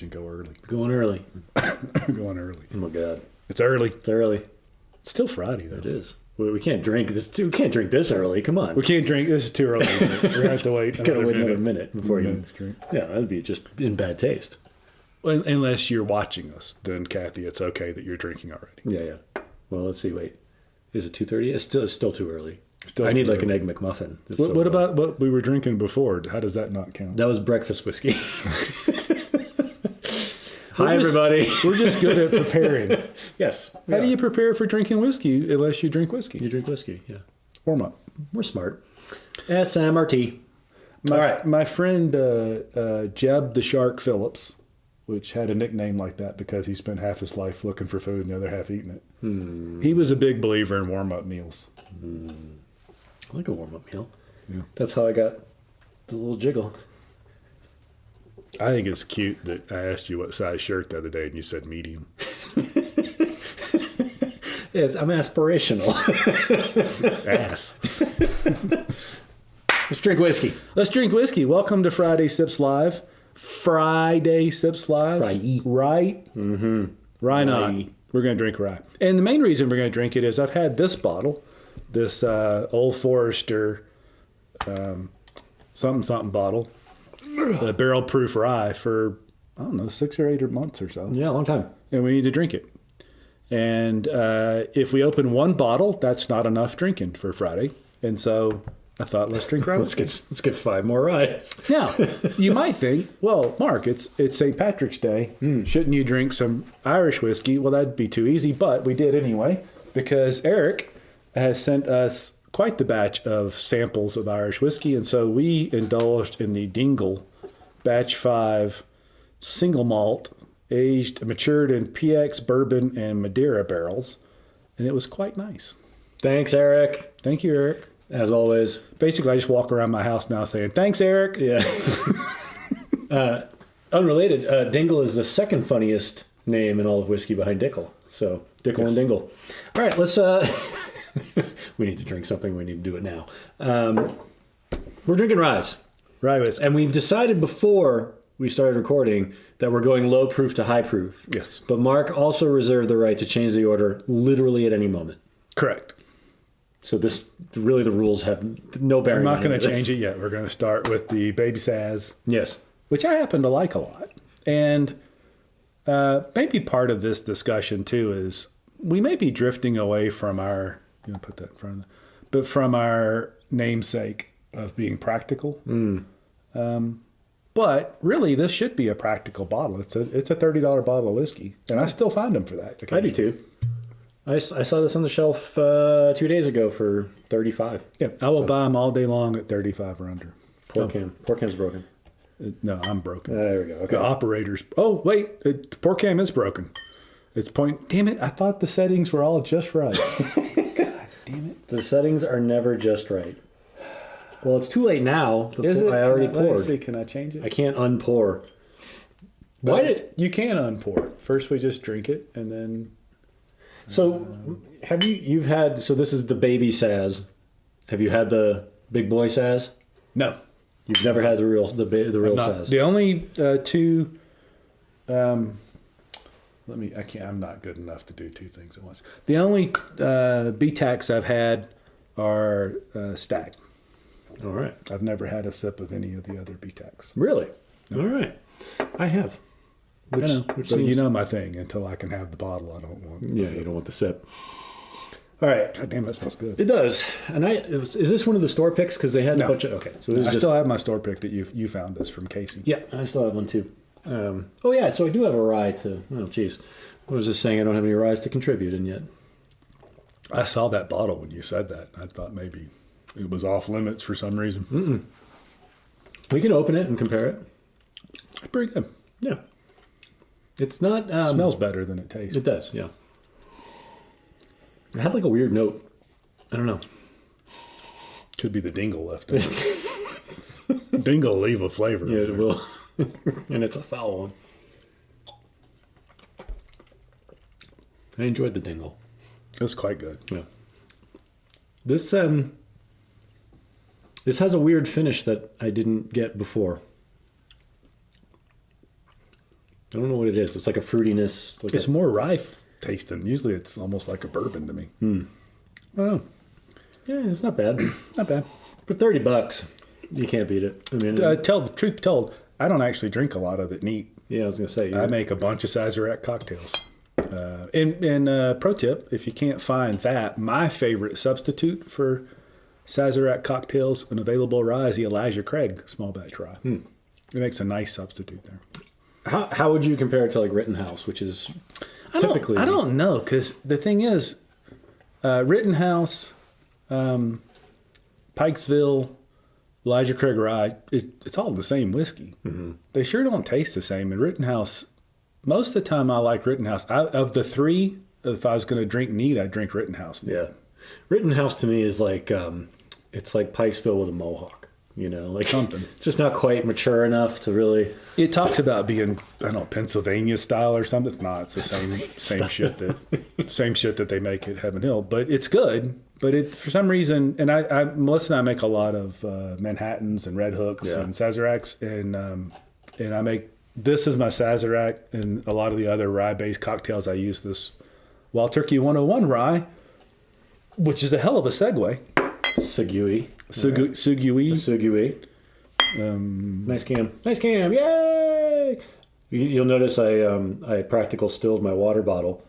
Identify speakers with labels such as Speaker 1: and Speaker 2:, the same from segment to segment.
Speaker 1: and go early.
Speaker 2: Going early.
Speaker 1: Going early.
Speaker 2: Oh my God.
Speaker 1: It's early.
Speaker 2: It's early.
Speaker 1: It's still Friday though.
Speaker 2: It is. We can't drink this. We can't drink this early. Come on.
Speaker 1: We can't drink. This is too early. We're gonna have to wait.
Speaker 2: Another minute before you
Speaker 1: drink.
Speaker 2: Yeah, that'd be just in bad taste.
Speaker 1: Well, unless you're watching us, then Kathy, it's okay that you're drinking already.
Speaker 2: Yeah. Well, let's see. Wait, is it 2:30? It's still too early.
Speaker 1: Still
Speaker 2: I need like
Speaker 1: early.
Speaker 2: an Egg McMuffin.
Speaker 1: What about what we were drinking before? How does that not count?
Speaker 2: That was breakfast whiskey. Hi, everybody.
Speaker 1: We're just good at preparing.
Speaker 2: Yes.
Speaker 1: How do you prepare for drinking whiskey unless you drink whiskey?
Speaker 2: You drink whiskey, yeah.
Speaker 1: Warm up.
Speaker 2: We're smart. SMRT. All right.
Speaker 1: My friend Jeb the Shark Phillips, which had a nickname like that because he spent half his life looking for food and the other half eating it. He was a big believer in warm-up meals.
Speaker 2: I like a warm-up meal.
Speaker 1: Yeah.
Speaker 2: That's how I got the little jiggle.
Speaker 1: I think it's cute that I asked you what size shirt the other day and you said medium.
Speaker 2: Yes, I'm aspirational.
Speaker 1: Ass.
Speaker 2: Let's drink whiskey.
Speaker 1: Let's drink whiskey. Welcome to Friday Sips Live. Friday Sips Live.
Speaker 2: Rye.
Speaker 1: Right? Mm-hmm. Rye not. We're going to drink rye. And the main reason we're going to drink it is I've had this bottle, this Old Forester something bottle, the barrel proof rye for, I don't know, 6 or 8 months or so.
Speaker 2: Yeah, a long time.
Speaker 1: And we need to drink it. And if we open one bottle, that's not enough drinking for Friday. And so I thought, let's drink rye.
Speaker 2: Let's get 5 more ryes.
Speaker 1: Now, you might think, well, Mark, it's St. Patrick's Day. Shouldn't you drink some Irish whiskey? Well, that'd be too easy, but we did anyway because Eric has sent us quite the batch of samples of Irish whiskey, and so we indulged in the Dingle Batch 5 single malt, matured in PX, bourbon, and Madeira barrels, and it was quite nice.
Speaker 2: Thanks, Eric.
Speaker 1: Thank you, Eric.
Speaker 2: As always.
Speaker 1: Basically, I just walk around my house now saying, thanks, Eric.
Speaker 2: Yeah. Unrelated, Dingle is the second funniest name in all of whiskey behind Dickel. So, Dickel and Dingle. All right, let's... we need to drink something. We need to do it now. We're drinking ryes.
Speaker 1: Rye whiskey.
Speaker 2: And we've decided before we started recording that we're going low proof to high proof.
Speaker 1: Yes.
Speaker 2: But Mark also reserved the right to change the order literally at any moment.
Speaker 1: Correct.
Speaker 2: So this, really the rules have no bearing on
Speaker 1: I'm not going to
Speaker 2: this.
Speaker 1: change it yet. We're going to start with the Baby Saz.
Speaker 2: Yes.
Speaker 1: Which I happen to like a lot. And maybe part of this discussion, too, is we may be drifting away from our, you know, put that in front of but from our namesake of being practical. But really, this should be a practical bottle. It's a $30 bottle of whiskey. And I still find them for that.
Speaker 2: I do, too. I saw this on the shelf 2 days ago for $35.
Speaker 1: Yeah, I will buy them all day long at $35 or under.
Speaker 2: Poor Cam's broken.
Speaker 1: No, I'm broken.
Speaker 2: There we go. Okay.
Speaker 1: The operators. Oh, wait. Poor Cam is broken. It's point. Damn it. I thought the settings were all just right. God damn it.
Speaker 2: The settings are never just right. Well, it's too late now.
Speaker 1: Is it?
Speaker 2: I already
Speaker 1: Let me
Speaker 2: poured.
Speaker 1: see. Can I change it?
Speaker 2: I can't unpour.
Speaker 1: Why did you can unpour it? First, we just drink it, and then.
Speaker 2: So, you've had? So this is the baby Saz. Have you had the big boy Saz?
Speaker 1: No.
Speaker 2: You've never had the real Saz.
Speaker 1: The only two. I'm not good enough to do two things at once. The only BTACs I've had are Stag.
Speaker 2: All right.
Speaker 1: I've never had a sip of any of the other BTACs.
Speaker 2: Really? No. All right. I have.
Speaker 1: I know. So you know my thing. Until I can have the bottle, I don't want.
Speaker 2: Yeah, you don't want the sip. All right.
Speaker 1: God damn, that smells good.
Speaker 2: It does. And is this one of the store picks? Because they had a bunch of. Okay. So this
Speaker 1: I still have my store pick that you found us from Casey.
Speaker 2: Yeah, I still have one too. Oh yeah, so I do have a rye to. Oh geez, I was just saying I don't have any ryes to contribute in yet.
Speaker 1: I saw that bottle when you said that. I thought maybe it was off limits for some reason.
Speaker 2: We can open it and compare it.
Speaker 1: Pretty good.
Speaker 2: Yeah. It's not...
Speaker 1: it smells better than it tastes.
Speaker 2: It does, yeah. It had like a weird note. I don't know.
Speaker 1: Could be the dingle left in it. Dingle will leave a flavor.
Speaker 2: Yeah, it will. And it's a foul one. I enjoyed the dingle.
Speaker 1: It was quite good.
Speaker 2: Yeah. This has a weird finish that I didn't get before. I don't know what it is. It's like a fruitiness. Like
Speaker 1: It's more rye tasting. Usually it's almost like a bourbon to me.
Speaker 2: Hmm.
Speaker 1: I don't know.
Speaker 2: Yeah, it's not bad.
Speaker 1: Not bad.
Speaker 2: For $30, you can't beat it. I mean,
Speaker 1: Tell the truth told, I don't actually drink a lot of it neat.
Speaker 2: yeah, I was gonna say.
Speaker 1: I make a bunch of Sazerac cocktails. Pro tip, if you can't find that, my favorite substitute for Sazerac cocktails and available rye is the Elijah Craig small batch rye. It makes a nice substitute there.
Speaker 2: How would you compare it to like Rittenhouse, which is typically?
Speaker 1: I don't know, because the thing is, Rittenhouse, Pikesville, Elijah Craig rye, it's all the same whiskey. Mm-hmm. They sure don't taste the same. And Rittenhouse, most of the time I like Rittenhouse. Of the three, if I was going to drink neat, I'd drink Rittenhouse.
Speaker 2: Yeah, Rittenhouse to me is like it's like Pikesville with a mohawk. You know, like
Speaker 1: something.
Speaker 2: It's just not quite mature enough to really.
Speaker 1: It talks about being, I don't know, Pennsylvania style or something. It's not. It's the same shit that they make at Heaven Hill. But it's good. But it, for some reason, and Melissa and I make a lot of Manhattans and Red Hooks and Sazeracs, and I make, this is my Sazerac, and a lot of the other rye-based cocktails I use this Wild Turkey 101 rye, which is a hell of a segue.
Speaker 2: Sugui.
Speaker 1: Sugui.
Speaker 2: Nice cam. Yay! You'll notice I practical stilled my water bottle,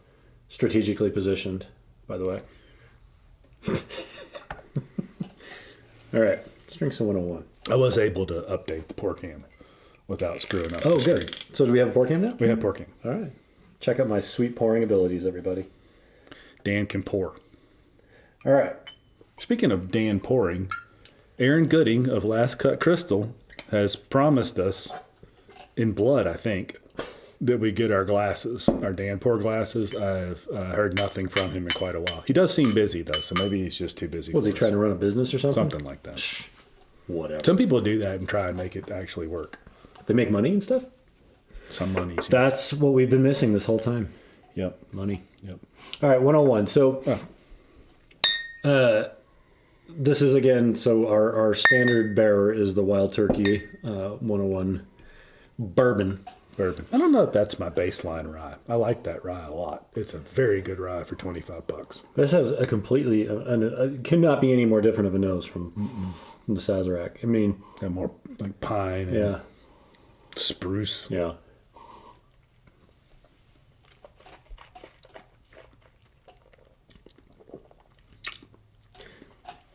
Speaker 2: strategically positioned, by the way. All right, let's drink some 101.
Speaker 1: I was able to update the pour cam without screwing up.
Speaker 2: Oh, good. So do we have a pour cam now?
Speaker 1: We have pour cam.
Speaker 2: All right. Check out my sweet pouring abilities, everybody.
Speaker 1: Dan can pour.
Speaker 2: All right.
Speaker 1: Speaking of Dan pouring, Aaron Gooding of Last Cut Crystal has promised us, in blood, I think, that we get our glasses, our Dan pour glasses. I've heard nothing from him in quite a while. He does seem busy, though, so maybe he's just too busy.
Speaker 2: Was he trying to run a business or something?
Speaker 1: Something like that.
Speaker 2: Whatever.
Speaker 1: Some people do that and try and make it actually work.
Speaker 2: They make money and stuff?
Speaker 1: Some money.
Speaker 2: That's what we've been missing this whole time.
Speaker 1: Yep.
Speaker 2: Money.
Speaker 1: Yep.
Speaker 2: All right, 101. So, this is, again, so our standard bearer is the Wild Turkey 101 bourbon.
Speaker 1: I don't know if that's my baseline rye. I like that rye a lot. It's a very good rye for $25.
Speaker 2: This has a completely, cannot be any more different of a nose from the Sazerac. I mean,
Speaker 1: got more like pine and spruce.
Speaker 2: Yeah.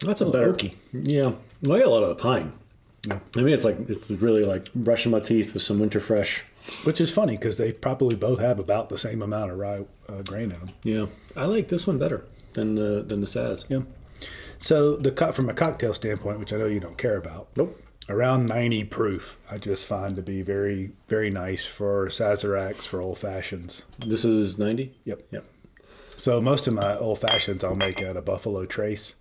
Speaker 2: That's a better.
Speaker 1: Oaky.
Speaker 2: Yeah. Well, I got a lot of the pine.
Speaker 1: Yeah.
Speaker 2: I mean, it's really like brushing my teeth with some winter fresh.
Speaker 1: Which is funny because they probably both have about the same amount of rye grain in them.
Speaker 2: Yeah. I like this one better than the Saz.
Speaker 1: Yeah. So from a cocktail standpoint, which I know you don't care about.
Speaker 2: Nope.
Speaker 1: Around 90 proof, I just find to be very, very nice for Sazeracs, for old fashions.
Speaker 2: This is 90?
Speaker 1: Yep. So most of my old fashions I'll make out of Buffalo Trace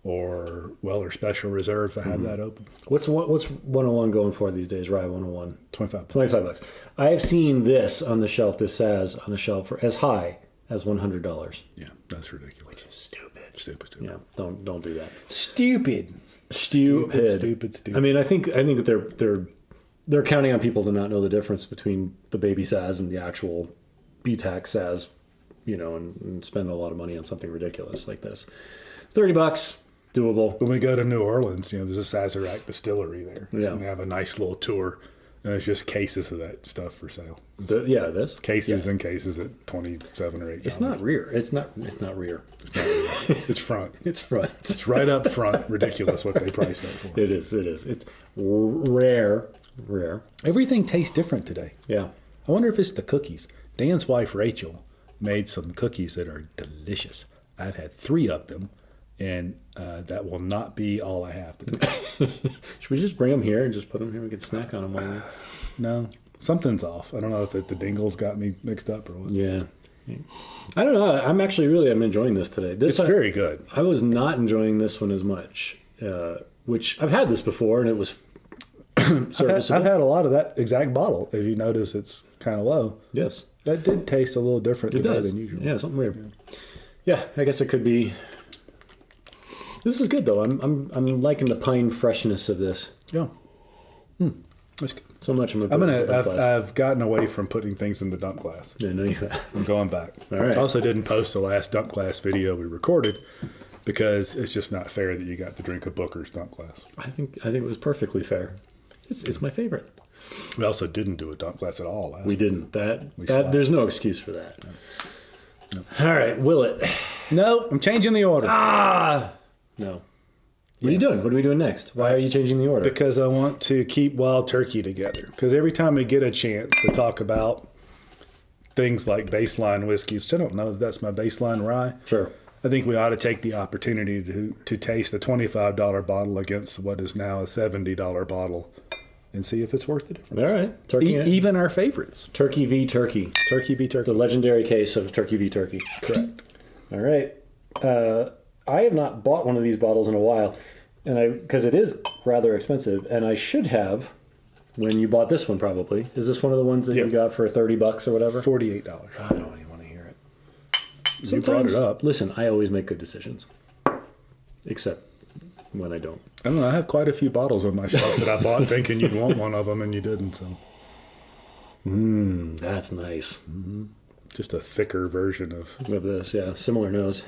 Speaker 1: or Weller Special Reserve if I have that open.
Speaker 2: What's 101 going for these days? Rye 101.
Speaker 1: $25.
Speaker 2: I have seen this on the shelf, this Saz on the shelf for as high as $100.
Speaker 1: Yeah, that's ridiculous.
Speaker 2: Stupid.
Speaker 1: Yeah,
Speaker 2: don't do that.
Speaker 1: Stupid.
Speaker 2: I mean, I think that they're counting on people to not know the difference between the baby Saz and the actual BTAC Saz, and spend a lot of money on something ridiculous like this. $30, doable.
Speaker 1: When we go to New Orleans, there's a Sazerac distillery there.
Speaker 2: Yeah.
Speaker 1: And they have a nice little tour. And it's just cases of that stuff for sale.
Speaker 2: This
Speaker 1: cases and cases at $27 or $8.
Speaker 2: It's not rear. It's not rear.
Speaker 1: It's front.
Speaker 2: It's front.
Speaker 1: It's right up front. Ridiculous what they price that for.
Speaker 2: It is. It's rare.
Speaker 1: Everything tastes different today.
Speaker 2: Yeah.
Speaker 1: I wonder if it's the cookies. Dan's wife Rachel made some cookies that are delicious. I've had 3 of them. And that will not be all I have to do.
Speaker 2: Should we just bring them here and just put them here? We can snack on them.
Speaker 1: No, something's off. I don't know if the dingles got me mixed up or what.
Speaker 2: Yeah. I don't know. I'm enjoying this today.
Speaker 1: It's very good.
Speaker 2: I was not enjoying this one as much, which I've had this before and it was serviceable.
Speaker 1: I've had a lot of that exact bottle. If you notice, it's kind of low.
Speaker 2: Yes.
Speaker 1: That did taste a little different today than usual.
Speaker 2: Yeah, something weird. Yeah, I guess it could be. This is good though. I'm liking the pine freshness of this.
Speaker 1: Yeah. That's good.
Speaker 2: so much.
Speaker 1: I've gotten away from putting things in the dump glass.
Speaker 2: Yeah, no, you have.
Speaker 1: I'm going back.
Speaker 2: All right.
Speaker 1: I also didn't post the last dump glass video we recorded because it's just not fair that you got to drink a Booker's dump glass.
Speaker 2: I think it was perfectly fair. It's my favorite.
Speaker 1: We also didn't do a dump glass at all last
Speaker 2: We
Speaker 1: week.
Speaker 2: didn't. There's no excuse for that. No. All right, Willett.
Speaker 1: No, I'm changing the order.
Speaker 2: No. What are you doing? What are we doing next? Why are you changing the order?
Speaker 1: Because I want to keep Wild Turkey together. Because every time we get a chance to talk about things like baseline whiskeys, which I don't know if that's my baseline rye.
Speaker 2: Sure.
Speaker 1: I think we ought to take the opportunity to taste a $25 bottle against what is now a $70 bottle and see if it's worth the difference.
Speaker 2: All right. Turkey.
Speaker 1: Even our favorites.
Speaker 2: Turkey v. Turkey.
Speaker 1: Turkey v. Turkey.
Speaker 2: The legendary case of Turkey v. Turkey.
Speaker 1: Correct.
Speaker 2: All right. I have not bought one of these bottles in a while, because it is rather expensive, and I should have when you bought this one probably. Is this one of the ones that you got for $30 or whatever?
Speaker 1: $48.
Speaker 2: I don't even want to hear it.
Speaker 1: You brought it up.
Speaker 2: Listen, I always make good decisions, except when I don't.
Speaker 1: I don't know. I have quite a few bottles on my shelf that I bought thinking you'd want one of them and you didn't. So.
Speaker 2: That's nice.
Speaker 1: Mm-hmm. Just a thicker version of
Speaker 2: this, yeah. Similar nose.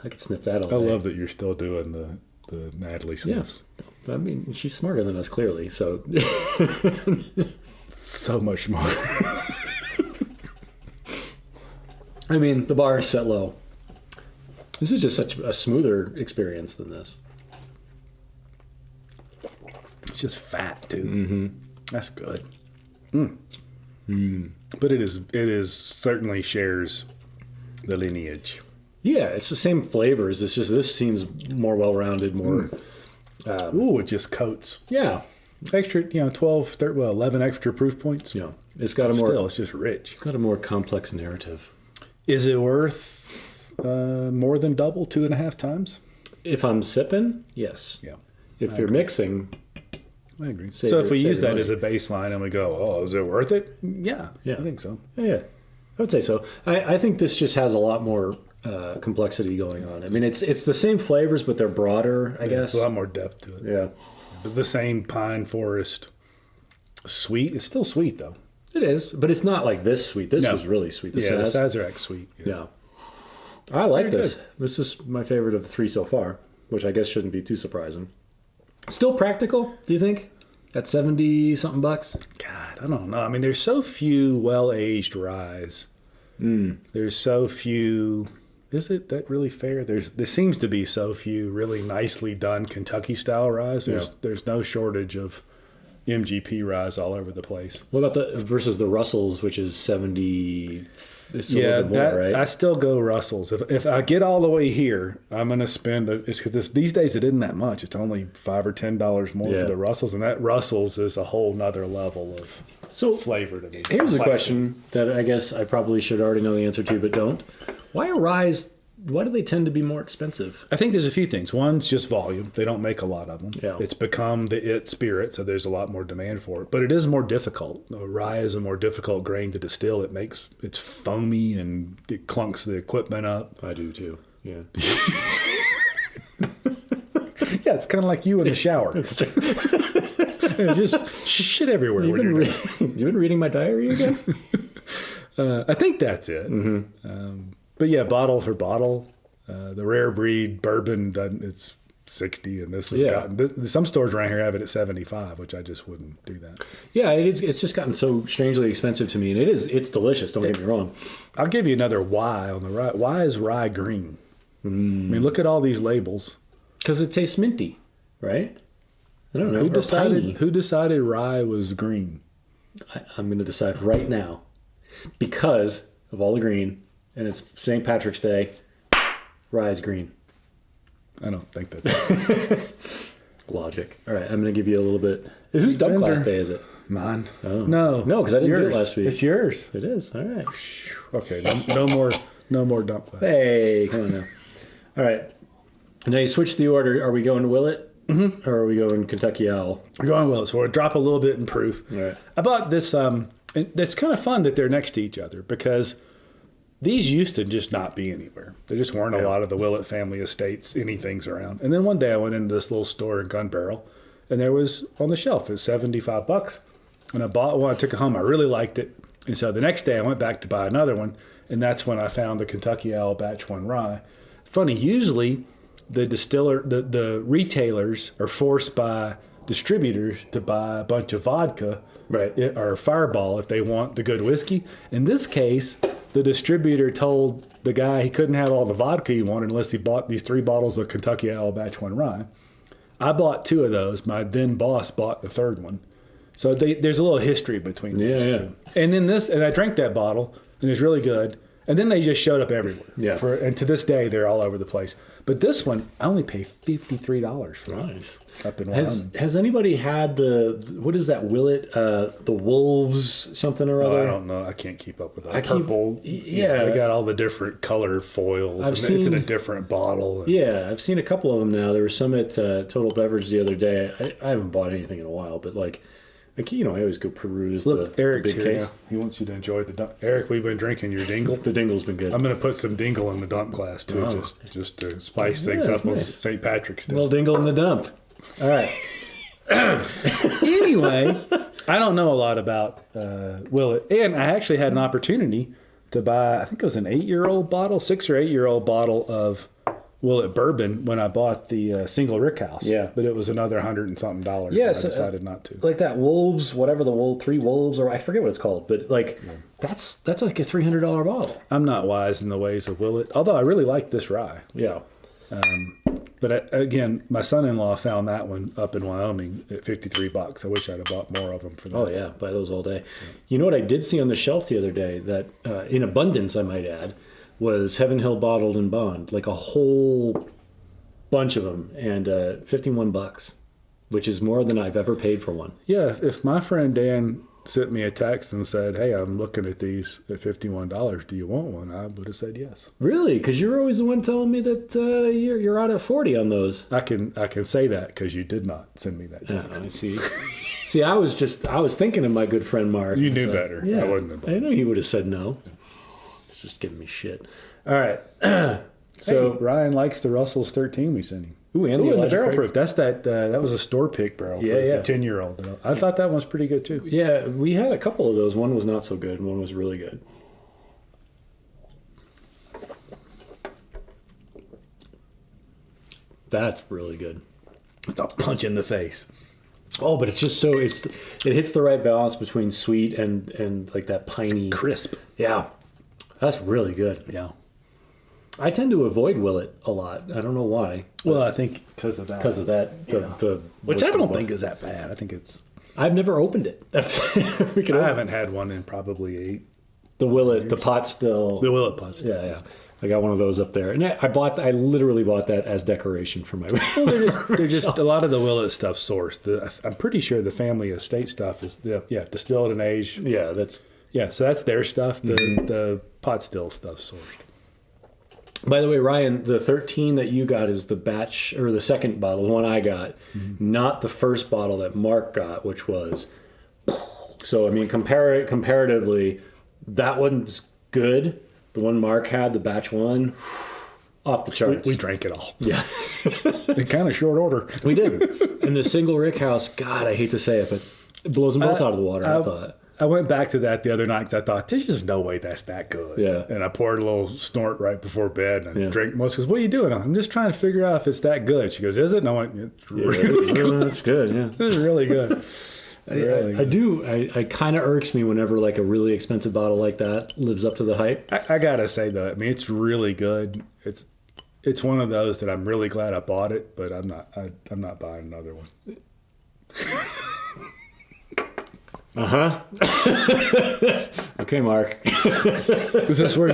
Speaker 2: I could sniff that all day.
Speaker 1: I love that you're still doing the Natalie sniffs.
Speaker 2: Yeah. I mean, she's smarter than us, clearly, so.
Speaker 1: So much more.
Speaker 2: I mean, the bar is set low. This is just such a smoother experience than this.
Speaker 1: It's just fat, too.
Speaker 2: Mm-hmm.
Speaker 1: That's good. But it is certainly shares the lineage.
Speaker 2: Yeah, it's the same flavors. It's just this seems more well-rounded, more...
Speaker 1: It just coats.
Speaker 2: Yeah.
Speaker 1: Extra, 12, 13, 11 extra proof points.
Speaker 2: Yeah. It's got a more...
Speaker 1: Still, it's just rich.
Speaker 2: It's got a more complex narrative.
Speaker 1: Is it worth more than double, 2.5 times?
Speaker 2: If I'm sipping, yes.
Speaker 1: Yeah.
Speaker 2: If you're mixing...
Speaker 1: I agree. So if we use that as a baseline and we go, oh, is it worth it? Yeah. I think so.
Speaker 2: Yeah. I would say so. I think this just has a lot more complexity going on. I mean, it's the same flavors, but they're broader, I guess.
Speaker 1: It's a lot more depth to it.
Speaker 2: Yeah.
Speaker 1: But the same pine forest sweet. It's still sweet, though.
Speaker 2: It is, but it's not like this sweet. This was really sweet.
Speaker 1: The Sazerac sweet.
Speaker 2: Yeah. I like this. This is my favorite of the 3 so far, which I guess shouldn't be too surprising. Still practical, do you think? At 70-something bucks?
Speaker 1: God, I don't know. I mean, there's so few well-aged ryes. There's so few... Is it that really fair? There seems to be so few really nicely done Kentucky-style ryes. There's no shortage of MGP ryes all over the place.
Speaker 2: What about versus the Russells, which is 70... It's a little bit more, right?
Speaker 1: I still go Russells. If I get all the way here, I'm going to spend... It's because these days it isn't that much. It's only $5 or $10 more for the Russells, and that Russells is a whole nother level of flavor to me.
Speaker 2: Here's a question that I guess I probably should already know the answer to, but don't. Why do they tend to be more expensive?
Speaker 1: I think there's a few things. One's just volume. They don't make a lot of them.
Speaker 2: Yeah.
Speaker 1: It's become the spirit, so there's a lot more demand for it. But it is more difficult. Rye is a more difficult grain to distill. It's foamy and it clunks the equipment up.
Speaker 2: I do too. Yeah.
Speaker 1: Yeah, it's kind of like you in the shower. Just shit everywhere.
Speaker 2: You've been reading my diary again?
Speaker 1: I think that's it. Mm-hmm. But yeah, bottle for bottle, the rare breed bourbon, it's 60, and this has gotten... Some stores around here have it at 75, which I just wouldn't do that.
Speaker 2: Yeah, it's just gotten so strangely expensive to me, and it's delicious, don't get me wrong.
Speaker 1: I'll give you another why on the rye. Why is rye green? I mean, look at all these labels.
Speaker 2: Because it tastes minty, right? I don't know.
Speaker 1: Who decided rye was green?
Speaker 2: I'm going to decide right now. Because of all the green... And it's St. Patrick's Day. Rye is green.
Speaker 1: I don't think that's it.
Speaker 2: Logic. All right, I'm going to give you a little bit. Whose dump class day is it?
Speaker 1: Mine.
Speaker 2: Oh.
Speaker 1: No,
Speaker 2: because I didn't do it last week.
Speaker 1: It's yours.
Speaker 2: It is. All right.
Speaker 1: Okay, no more dump class.
Speaker 2: Hey, come on now. All right. Now you switch the order. Are we going to Willett? Mm-hmm. Or are we going Kentucky Owl?
Speaker 1: We're going Willett, so we'll drop a little bit in proof.
Speaker 2: All right.
Speaker 1: I bought this. It's kind of fun that they're next to each other because these used to just not be anywhere. There just weren't a lot of the Willett Family Estates anythings around. And then one day I went into this little store in Gun Barrel, and there was on the shelf. It was $75. And I bought one. I took it home. I really liked it. And so the next day I went back to buy another one. And that's when I found the Kentucky Owl Batch 1 rye. Funny, usually the retailers are forced by distributors to buy a bunch of vodka or Fireball if they want the good whiskey. In this case, the distributor told the guy he couldn't have all the vodka he wanted unless he bought these 3 bottles of Kentucky Owl Batch 1 rye. I bought 2 of those. My then boss bought the 3rd one. So there's a little history between those two. And then I drank that bottle, and it was really good. And then they just showed up everywhere. Yeah. And to this day, they're all over the place. But this one, I only paid $53 for.
Speaker 2: Nice.
Speaker 1: Up in Wyoming.
Speaker 2: Has anybody had what is that Willett, the Wolves something or other?
Speaker 1: I don't know. I can't keep up with that. Purple. They got all the different color foils. It's in a different bottle.
Speaker 2: Yeah, I've seen a couple of them now. There was some at Total Beverage the other day. I haven't bought anything in a while, but I always go peruse the
Speaker 1: Eric's
Speaker 2: big
Speaker 1: here
Speaker 2: case.
Speaker 1: now. He wants you to enjoy the dump. Eric, we've been drinking your dingle.
Speaker 2: The dingle's been good.
Speaker 1: I'm going to put some dingle in the dump glass, too, just to spice things up on St. Patrick's Day.
Speaker 2: A little dingle in the dump. All right.
Speaker 1: Anyway, I don't know a lot about Willett. And I actually had an opportunity to buy, I think it was an 8-year-old bottle, 6 or 8-year-old bottle of Willett bourbon when I bought the single rick house.
Speaker 2: Yeah.
Speaker 1: But it was another $100 and something.
Speaker 2: Yeah,
Speaker 1: so I decided not to.
Speaker 2: Like that Wolves, whatever the 3 Wolves, or I forget what it's called, but that's like a $300 bottle.
Speaker 1: I'm not wise in the ways of Willett, although I really like this rye.
Speaker 2: Yeah.
Speaker 1: But again, my son-in-law found that one up in Wyoming at $53. I wish I'd have bought more of them for that.
Speaker 2: Oh, yeah. Buy those all day. Yeah. You know what I did see on the shelf the other day that, in abundance, I might add, was Heaven Hill Bottled and Bond, like a whole bunch of them, and $51, which is more than I've ever paid for one.
Speaker 1: Yeah, if my friend Dan sent me a text and said, "Hey, I'm looking at these at $51. Do you want one?" I would have said yes.
Speaker 2: Really? Because you're always the one telling me that you're out at 40 on those.
Speaker 1: I can say that because you did not send me that text.
Speaker 2: I see. See, I was thinking of my good friend Mark.
Speaker 1: You knew better.
Speaker 2: Yeah,
Speaker 1: I wouldn't have.
Speaker 2: I know he would have said no. It's just giving me shit. All right. So
Speaker 1: Ryan likes the Russell's 13 we sent him.
Speaker 2: Ooh, and
Speaker 1: the barrel proof. That's that was a store pick barrel proof. Yeah. The 10-year-old. I thought that one was pretty good too.
Speaker 2: Yeah, we had a couple of those. One was not so good. One was really good. That's really good.
Speaker 1: It's a punch in the face.
Speaker 2: Oh, but it's just it hits the right balance between sweet and like that piney
Speaker 1: crisp.
Speaker 2: Yeah. That's really good.
Speaker 1: Yeah.
Speaker 2: I tend to avoid Willett a lot. I don't know why.
Speaker 1: Well, I think because of that.
Speaker 2: Because of that.
Speaker 1: Which I don't think is that bad. I think it's...
Speaker 2: I've never opened it.
Speaker 1: I haven't had one in probably 8.
Speaker 2: The Willett, the pot still.
Speaker 1: The Willett pot still.
Speaker 2: Yeah. I got one of those up there. And I literally bought that as decoration for my...
Speaker 1: Well, they're just a lot of the Willett stuff sourced. I'm pretty sure the family estate stuff is, distilled and aged.
Speaker 2: Yeah,
Speaker 1: so that's their stuff. The pot still stuff sourced.
Speaker 2: By the way, Ryan, the 13 that you got is the batch, or the second bottle, the one I got, not the first bottle that Mark got, which was... So, I mean, comparatively, that one's good. The one Mark had, the batch 1, off the charts.
Speaker 1: We drank it all.
Speaker 2: Yeah.
Speaker 1: In kind of short order.
Speaker 2: We did. And the single rick house, God, I hate to say it, but it blows them both out of the water, I thought.
Speaker 1: I went back to that the other night because I thought, there's just no way that's that good.
Speaker 2: Yeah.
Speaker 1: And I poured a little snort right before bed and I drank most. She goes, "What are you doing?" I'm just trying to figure out if it's that good. She goes, "Is it?" And I went, "It's really good."
Speaker 2: That's good, yeah.
Speaker 1: It's really good.
Speaker 2: I kind of irks me whenever like a really expensive bottle like that lives up to the hype.
Speaker 1: I gotta say though, I mean, it's really good. It's one of those that I'm really glad I bought it, but I'm not buying another one.
Speaker 2: Okay, Mark.
Speaker 1: Is this where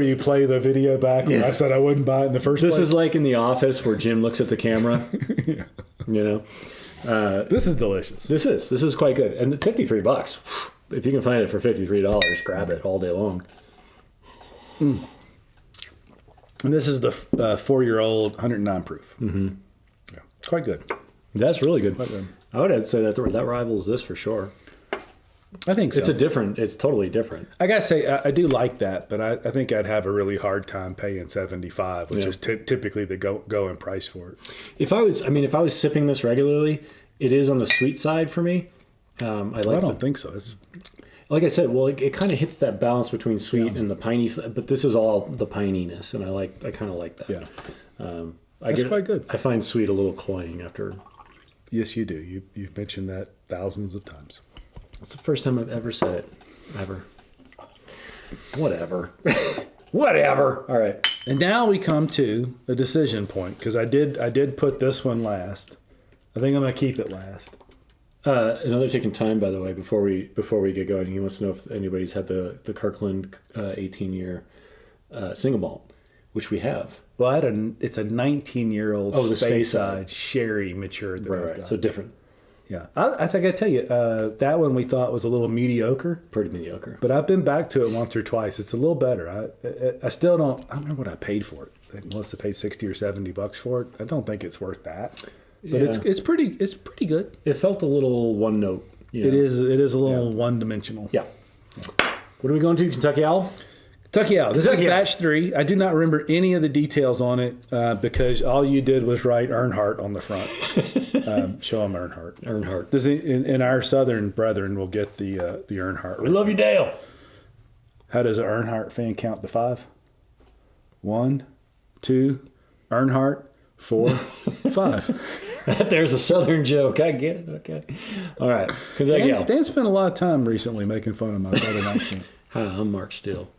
Speaker 1: you play the video back when I said I wouldn't buy it in the first place?
Speaker 2: This is like in The Office where Jim looks at the camera.
Speaker 1: Yeah.
Speaker 2: You know,
Speaker 1: this is delicious.
Speaker 2: This is quite good, and $53. If you can find it for $53, grab it all day long.
Speaker 1: And this is the 4-year-old 109 proof.
Speaker 2: Mm-hmm.
Speaker 1: Yeah, it's quite good.
Speaker 2: That's really good.
Speaker 1: Quite good.
Speaker 2: I would say that rivals this for sure.
Speaker 1: I think so.
Speaker 2: It's totally different.
Speaker 1: I gotta say, I do like that, but I think I'd have a really hard time paying $75, which is typically the going price for it.
Speaker 2: If I was sipping this regularly, It is on the sweet side for me. I
Speaker 1: don't think so.
Speaker 2: Like I said, well, it kind of hits that balance between sweet and the piney, but this is all the pininess, and I kind of like that.
Speaker 1: Yeah. That's quite good.
Speaker 2: I find sweet a little cloying after.
Speaker 1: Yes, you do. You've mentioned that thousands of times.
Speaker 2: That's the first time I've ever said it. Ever. Whatever. Whatever. All right.
Speaker 1: And now we come to a decision point, because I did put this one last. I think I'm going to keep it last.
Speaker 2: Another taking time, by the way, before we get going. He wants to know if anybody's had the Kirkland 18-year single malt, which we have.
Speaker 1: Well, it's a 19-year-old
Speaker 2: the
Speaker 1: Speyside sherry matured.
Speaker 2: Right. So different.
Speaker 1: Yeah, I think I tell you that one we thought was a little mediocre.
Speaker 2: Pretty mediocre.
Speaker 1: But I've been back to it once or twice. It's a little better. I still don't. I don't remember what I paid for it. I must have paid $60 or $70 for it. I don't think it's worth that. But it's pretty good.
Speaker 2: It felt a little one note.
Speaker 1: It is a little one dimensional.
Speaker 2: Yeah. What are we going to? Kentucky Owl?
Speaker 1: Kentucky Owl. This is batch 3. I do not remember any of the details on it because all you did was write Earnhardt on the front. Show them Earnhardt.
Speaker 2: Earnhardt.
Speaker 1: And our Southern brethren will get the Earnhardt.
Speaker 2: We love you, Dale.
Speaker 1: How does an Earnhardt fan count to 5? 1, 2, Earnhardt, 4, 5.
Speaker 2: There's a Southern joke. I get it. Okay. All right.
Speaker 1: Dan spent a lot of time recently making fun of my Southern accent.
Speaker 2: Hi, I'm Mark Steele.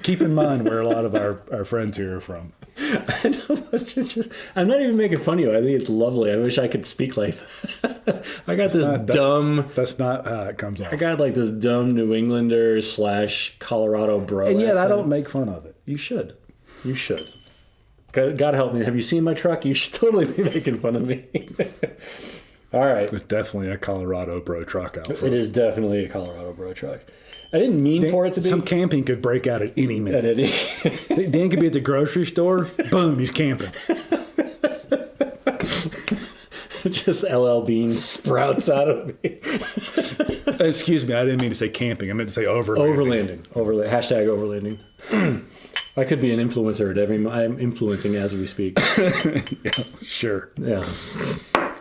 Speaker 1: Keep in mind where a lot of our friends here are from.
Speaker 2: I'm not even making fun of you. I think it's lovely. I wish I could speak like that. I got this dumb...
Speaker 1: That's not how it comes off.
Speaker 2: I got like this dumb New Englander / Colorado bro
Speaker 1: And yet
Speaker 2: accent.
Speaker 1: I don't make fun of it.
Speaker 2: You should. You should. God help me. Have you seen my truck? You should totally be making fun of me. All right.
Speaker 1: It's definitely a Colorado bro truck out front.
Speaker 2: It is definitely a Colorado bro truck. I didn't mean for it to be.
Speaker 1: Some camping could break out at any minute. Dan could be at the grocery store. Boom, he's camping.
Speaker 2: Just LL Bean sprouts out of me.
Speaker 1: Excuse me, I didn't mean to say camping. I meant to say overlanding.
Speaker 2: Hashtag overlanding. I could be an influencer at I'm influencing as we speak.
Speaker 1: Yeah, sure.
Speaker 2: Yeah.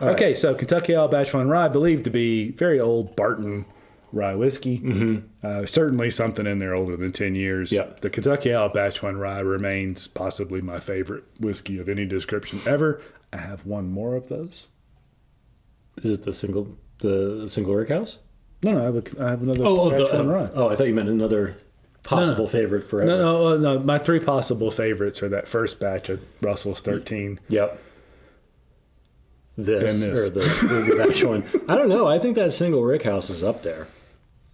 Speaker 1: Okay, so Kentucky Owl Batch 1 Rye, believed to be very old Barton rye whiskey. Mm-hmm. Certainly something in there older than 10 years.
Speaker 2: Yep.
Speaker 1: The Kentucky Owl Batch 1 Rye remains possibly my favorite whiskey of any description ever. I have one more of those.
Speaker 2: Is it the single rick house?
Speaker 1: No, I have another Batch 1 Rye.
Speaker 2: Oh, I thought you meant another possible favorite forever.
Speaker 1: No. My 3 possible favorites are that first batch of Russell's 13.
Speaker 2: Yep. This.
Speaker 1: Or
Speaker 2: the batch 1. I don't know. I think that single rick house is up there.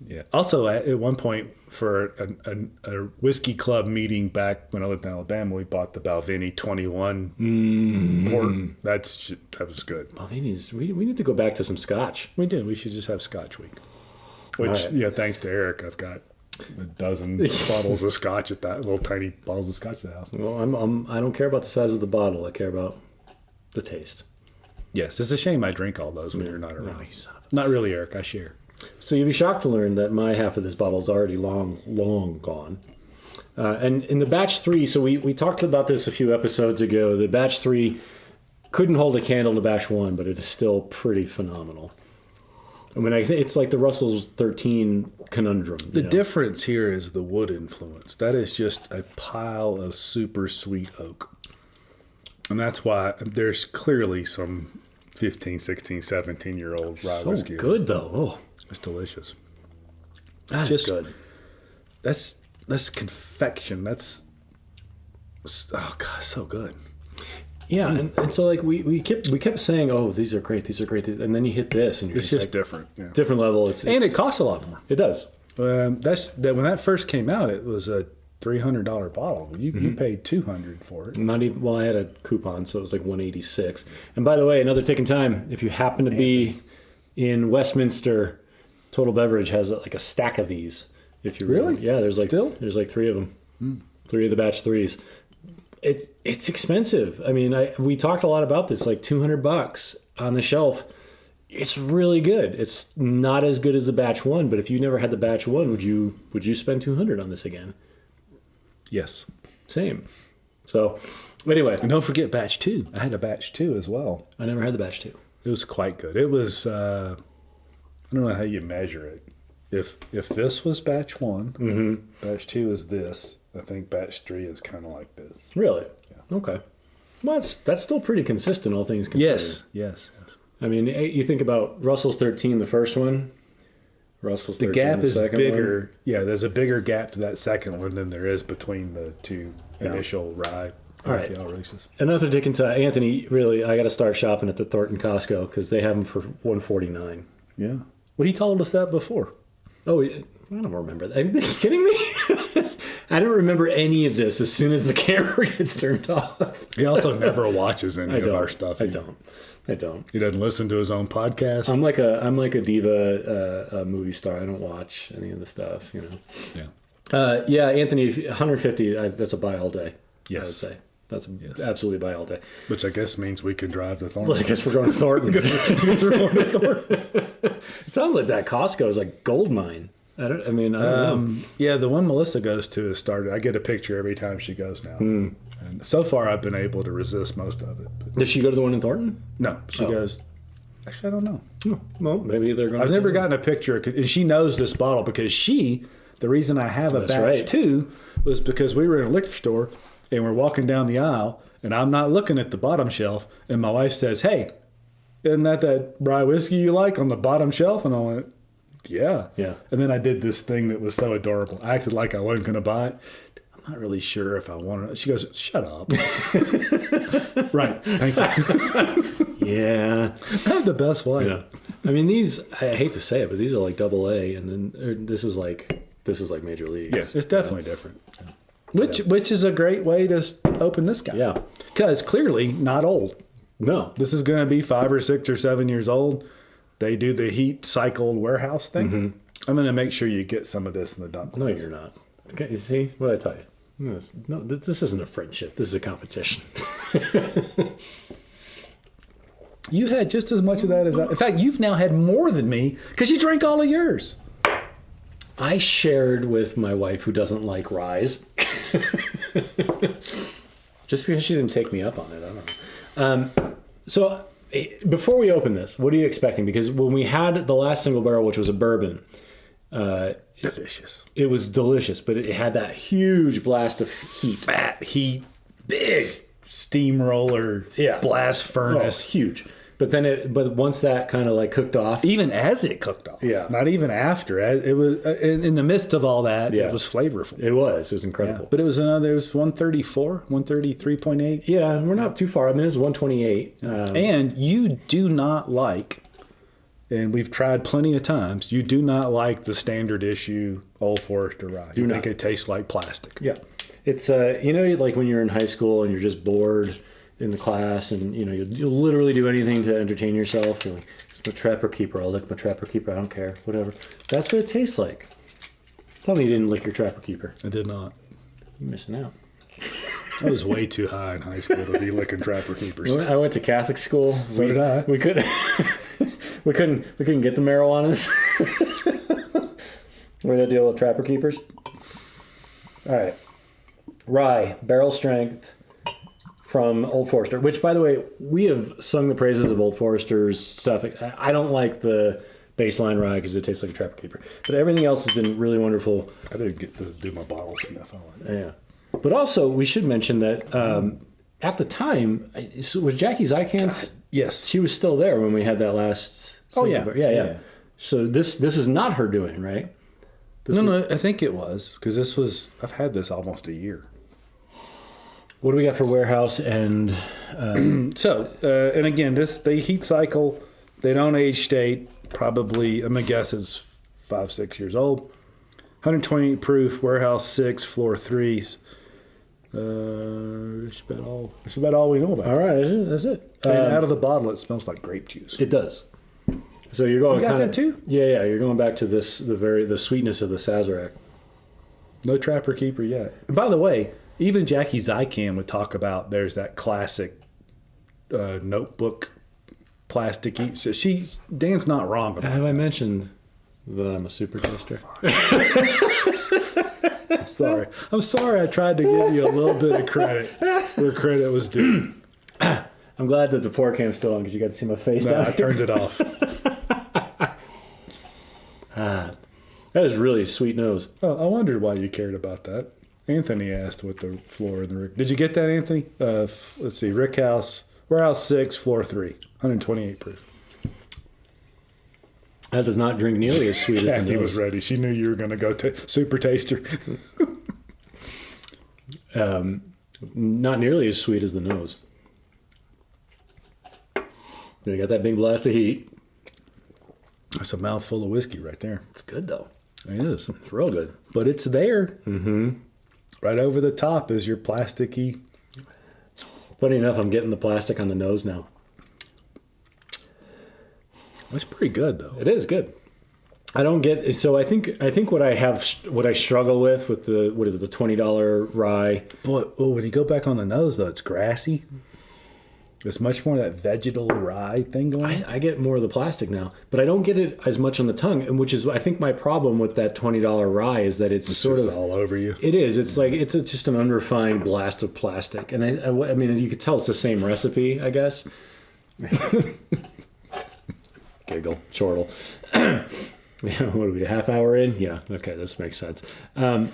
Speaker 1: Yeah. Also, at one point for a whiskey club meeting back when I lived in Alabama, we bought the Balvenie 21 port. That was good.
Speaker 2: Balvenies. We need to go back to some scotch.
Speaker 1: We did. We should just have Scotch Week. Which, thanks to Eric, I've got a dozen bottles of scotch at that little tiny bottles of scotch at the house.
Speaker 2: Well, I don't care about the size of the bottle. I care about the taste.
Speaker 1: Yes, it's a shame I drink all those when you're not around. No, not really, Eric. I share.
Speaker 2: So you'll be shocked to learn that my half of this bottle is already long gone. And in the batch 3, so we talked about this a few episodes ago. The batch 3 couldn't hold a candle to batch 1, but it is still pretty phenomenal. I mean, I think it's like the Russell's 13 conundrum.
Speaker 1: The difference here is the wood influence. That is just a pile of super sweet oak. And that's why there's clearly some 15, 16, 17-year-old rye whiskey.
Speaker 2: So good, though. Oh,
Speaker 1: it's delicious.
Speaker 2: That's just good.
Speaker 1: That's confection. That's, oh, God, so good.
Speaker 2: Yeah, and so like we kept saying, oh, these are great, and then you hit this, and
Speaker 1: it's just different,
Speaker 2: different level.
Speaker 1: And it costs a lot more.
Speaker 2: It does.
Speaker 1: When that first came out, it was a $300 bottle. You paid $200 for it.
Speaker 2: Not even. Well, I had a coupon, so it was like $186. And by the way, another taking time. If you happen to be in Westminster, Total Beverage has like a stack of these. If you
Speaker 1: really,
Speaker 2: there's like 3 of them. 3 of the batch 3s. It's expensive. I mean, we talked a lot about this, like $200 on the shelf. It's really good. It's not as good as the batch 1, but if you never had the batch 1, would you spend $200 on this again?
Speaker 1: Yes.
Speaker 2: Same. So, anyway.
Speaker 1: And don't forget batch 2. I had a batch 2 as well.
Speaker 2: I never had the batch 2.
Speaker 1: It was quite good. It was, I don't know how you measure it. If this was batch 1, batch 2 is this. I think batch 3 is kind of like this.
Speaker 2: Really? Yeah. Okay. Well, that's still pretty consistent, all things considered.
Speaker 1: Yes.
Speaker 2: I mean, you think about Russell's 13, the first one. Russell's 13,
Speaker 1: the gap
Speaker 2: the
Speaker 1: is
Speaker 2: second
Speaker 1: bigger.
Speaker 2: one.
Speaker 1: Yeah, there's a bigger gap to that second one than there is between the 2 initial rye RTL releases.
Speaker 2: Another dick into Anthony, really, I got to start shopping at the Thornton Costco because they have them for $149.
Speaker 1: Yeah. Well, he told us that before.
Speaker 2: Oh, I don't remember that. Are you kidding me? I don't remember any of this as soon as the camera gets turned off.
Speaker 1: He also never watches any of our stuff.
Speaker 2: I don't.
Speaker 1: He doesn't listen to his own podcast.
Speaker 2: I'm like a diva movie star. I don't watch any of the stuff, you know.
Speaker 1: Yeah.
Speaker 2: Anthony, 150. That's a buy all day.
Speaker 1: Yes.
Speaker 2: I would say that's absolutely buy all day.
Speaker 1: Which I guess means we could drive to Thornton.
Speaker 2: Well, I guess we're going to Thornton. It sounds like that Costco is like gold mine. I don't know.
Speaker 1: Yeah, the one Melissa goes to is started. I get a picture every time she goes now. And so far, I've been able to resist most of it. But
Speaker 2: Does she go to the one in Thornton?
Speaker 1: no, she goes. Actually, I don't know.
Speaker 2: Well, maybe they're going.
Speaker 1: I've never gotten a picture, and she knows this bottle because the reason I have a batch 2 was because we were in a liquor store and we're walking down the aisle, and I'm not looking at the bottom shelf, and my wife says, "Hey, isn't that rye whiskey you like on the bottom shelf?" And I went, Yeah. And then I did this thing that was so adorable. I acted like I wasn't going to buy it. I'm not really sure if I wanted it. She goes, "Shut up." Right. Thank you.
Speaker 2: Yeah.
Speaker 1: I have the best wife.
Speaker 2: Yeah. I mean, these, I hate to say it, but these are like AA, and then this is like major leagues.
Speaker 1: Yes, it's definitely different. Which is a great way to open this guy.
Speaker 2: Yeah.
Speaker 1: Because clearly not old.
Speaker 2: No.
Speaker 1: This is going to be 5 or 6 or 7 years old. They do the heat cycled warehouse thing. I'm going to make sure you get some of this in the dump.
Speaker 2: No, you're not. Okay, you see what I tell you? No, this isn't a friendship. This is a competition.
Speaker 1: You had just as much of that as I. In fact, you've now had more than me because you drank all of yours.
Speaker 2: I shared with my wife, who doesn't like ryes. Just because she didn't take me up on it. I don't know. So before we open this, what are you expecting? Because when we had the last single barrel, which was a bourbon,
Speaker 1: delicious.
Speaker 2: It was delicious, but it had that huge blast of heat.
Speaker 1: Fat heat, big steamroller, blast furnace,
Speaker 2: huge. But then but once that kind of like cooked off,
Speaker 1: even as it cooked off, not even after, it was in the midst of all that, it was flavorful.
Speaker 2: It was incredible.
Speaker 1: Yeah. But it was 134, 133.8.
Speaker 2: Yeah, we're not too far. I mean, it was 128.
Speaker 1: And you do not like, and we've tried plenty of times, you do not like the standard issue Old Forester rye. You think it tastes like plastic.
Speaker 2: Yeah. It's, like when you're in high school and you're just bored in the class, and you'll literally do anything to entertain yourself. You're like, it's my Trapper Keeper. I'll lick my Trapper Keeper. I don't care. Whatever. That's what it tastes like. Tell me you didn't lick your Trapper Keeper.
Speaker 1: I did not.
Speaker 2: You're missing out.
Speaker 1: I was way too high in high school to be licking Trapper Keepers.
Speaker 2: I went to Catholic school.
Speaker 1: So did I.
Speaker 2: We couldn't. we couldn't get the marijuanas. We're gonna deal with Trapper Keepers. All right. Rye, barrel strength. From Old Forester, which, by the way, we have sung the praises of Old Forester's stuff. I don't like the baseline rye because it tastes like a Trapper Keeper, but everything else has been really wonderful.
Speaker 1: I didn't get to do my bottle sniff.
Speaker 2: Yeah, but also we should mention that at the time, was Jackie Zykan's?
Speaker 1: Yes,
Speaker 2: she was still there when we had that last.
Speaker 1: Yeah.
Speaker 2: So this is not her doing, right?
Speaker 1: No, I think it was because I've had this almost a year.
Speaker 2: What do we got for warehouse and
Speaker 1: and again, they heat cycle. They don't age state. Probably, I'm gonna guess it's 5-6 years old. 128 proof, warehouse 6, floor 3s. That's about all we know about.
Speaker 2: All right, that's it.
Speaker 1: And out of the bottle, it smells like grape juice.
Speaker 2: It does. So you're going.
Speaker 1: You got that too?
Speaker 2: Yeah. You're going back to the sweetness of the Sazerac.
Speaker 1: No Trapper Keeper yet. And by the way, even Jackie Zykan would talk about there's that classic notebook plastic. So Dan's not wrong about
Speaker 2: Have I mentioned that I'm a super taster?
Speaker 1: I'm sorry I tried to give you a little bit of credit where credit was due.
Speaker 2: I'm glad that the pour cam's still on because you got to see my face
Speaker 1: No,
Speaker 2: down
Speaker 1: I
Speaker 2: here.
Speaker 1: turned it off.
Speaker 2: That is really a sweet nose.
Speaker 1: Oh, I wondered why you cared about that. Anthony asked what the floor in the Rick. Did you get that, Anthony? Let's see. Rick House, warehouse 6, floor 3, 128 proof.
Speaker 2: That does not drink nearly as sweet as the
Speaker 1: Kathy
Speaker 2: nose.
Speaker 1: was ready. She knew you were going to go super taster.
Speaker 2: Not nearly as sweet as the nose. You got that big blast of heat.
Speaker 1: That's a mouthful of whiskey right there.
Speaker 2: It's good though.
Speaker 1: It is.
Speaker 2: It's real good.
Speaker 1: But it's there. Mm-hmm. Right over the top is your plasticky.
Speaker 2: Funny enough, I'm getting the plastic on the nose now.
Speaker 1: It's pretty good though.
Speaker 2: It is good. I don't get so. I think what I struggle with the what is it, the $20 rye.
Speaker 1: Boy, when you go back on the nose though, it's grassy. There's much more of that vegetal rye thing going on.
Speaker 2: I get more of the plastic now, but I don't get it as much on the tongue, and which is I think my problem with that $20 rye is that it's sort
Speaker 1: just
Speaker 2: of
Speaker 1: all over you.
Speaker 2: It is. It's like it's just an unrefined blast of plastic, and I mean, as you could tell, it's the same recipe, I guess. Giggle, chortle. Yeah, what are we, a half hour in? Yeah, okay, this makes sense. But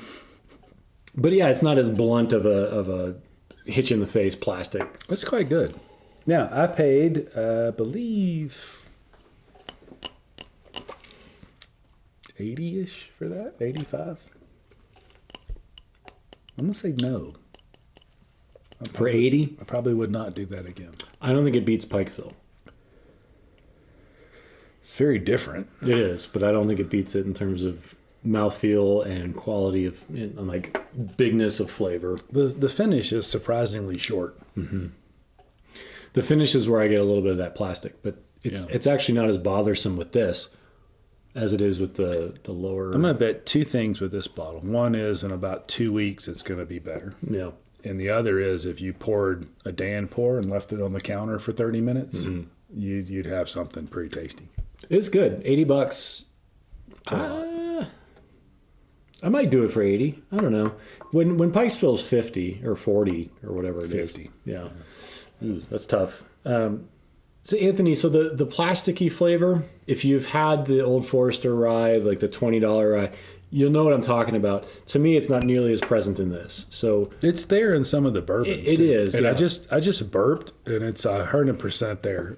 Speaker 2: yeah, it's not as blunt of a hitch in the face plastic.
Speaker 1: That's quite good. Now, I paid, I believe, 80-ish for that, 85. I'm going to say no.
Speaker 2: For 80?
Speaker 1: I probably would not do that again.
Speaker 2: I don't think it beats Pikeville.
Speaker 1: It's very different.
Speaker 2: It is, but I don't think it beats it in terms of mouthfeel and quality of, and like bigness of flavor.
Speaker 1: The finish is surprisingly short.
Speaker 2: Mm-hmm. The finish is where I get a little bit of that plastic, but it's actually not as bothersome with this as it is with the lower.
Speaker 1: I'm going to bet two things with this bottle. One is in about 2 weeks it's going to be better.
Speaker 2: Yeah.
Speaker 1: And the other is if you poured a Dan pour and left it on the counter for 30 minutes, you'd have something pretty tasty.
Speaker 2: It's good. $80. I might do it for 80. I don't know. When Pikesville's 50 or 40 or whatever it is.
Speaker 1: 50.
Speaker 2: Yeah. Ooh, that's tough. So Anthony, so the plasticky flavor, if you've had the Old Forester rye, like the $20 rye, you'll know what I'm talking about. To me, it's not nearly as present in this. So
Speaker 1: it's there in some of the bourbons.
Speaker 2: It is.
Speaker 1: And
Speaker 2: yeah.
Speaker 1: I just burped, and it's 100% there.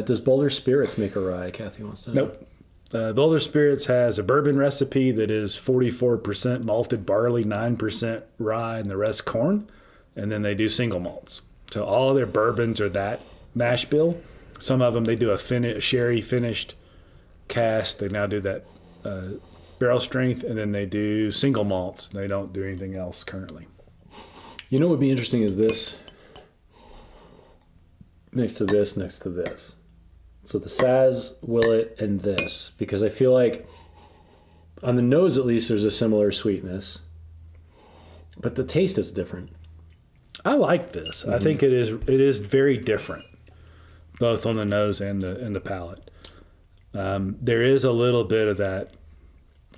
Speaker 2: Does Boulder Spirits make a rye? Kathy wants to know.
Speaker 1: Nope. Boulder Spirits has a bourbon recipe that is 44% malted barley, 9% rye, and the rest corn. And then they do single malts. So all their bourbons are that mash bill. Some of them, they do a sherry finished cast. They now do that barrel strength, and then they do single malts. They don't do anything else currently.
Speaker 2: You know what would be interesting is this. Next to this, next to this. So the Saz, Willett, and this. Because I feel like on the nose at least there's a similar sweetness. But the taste is different.
Speaker 1: I like this. I think it is very different, both on the nose and the palate. There is a little bit of that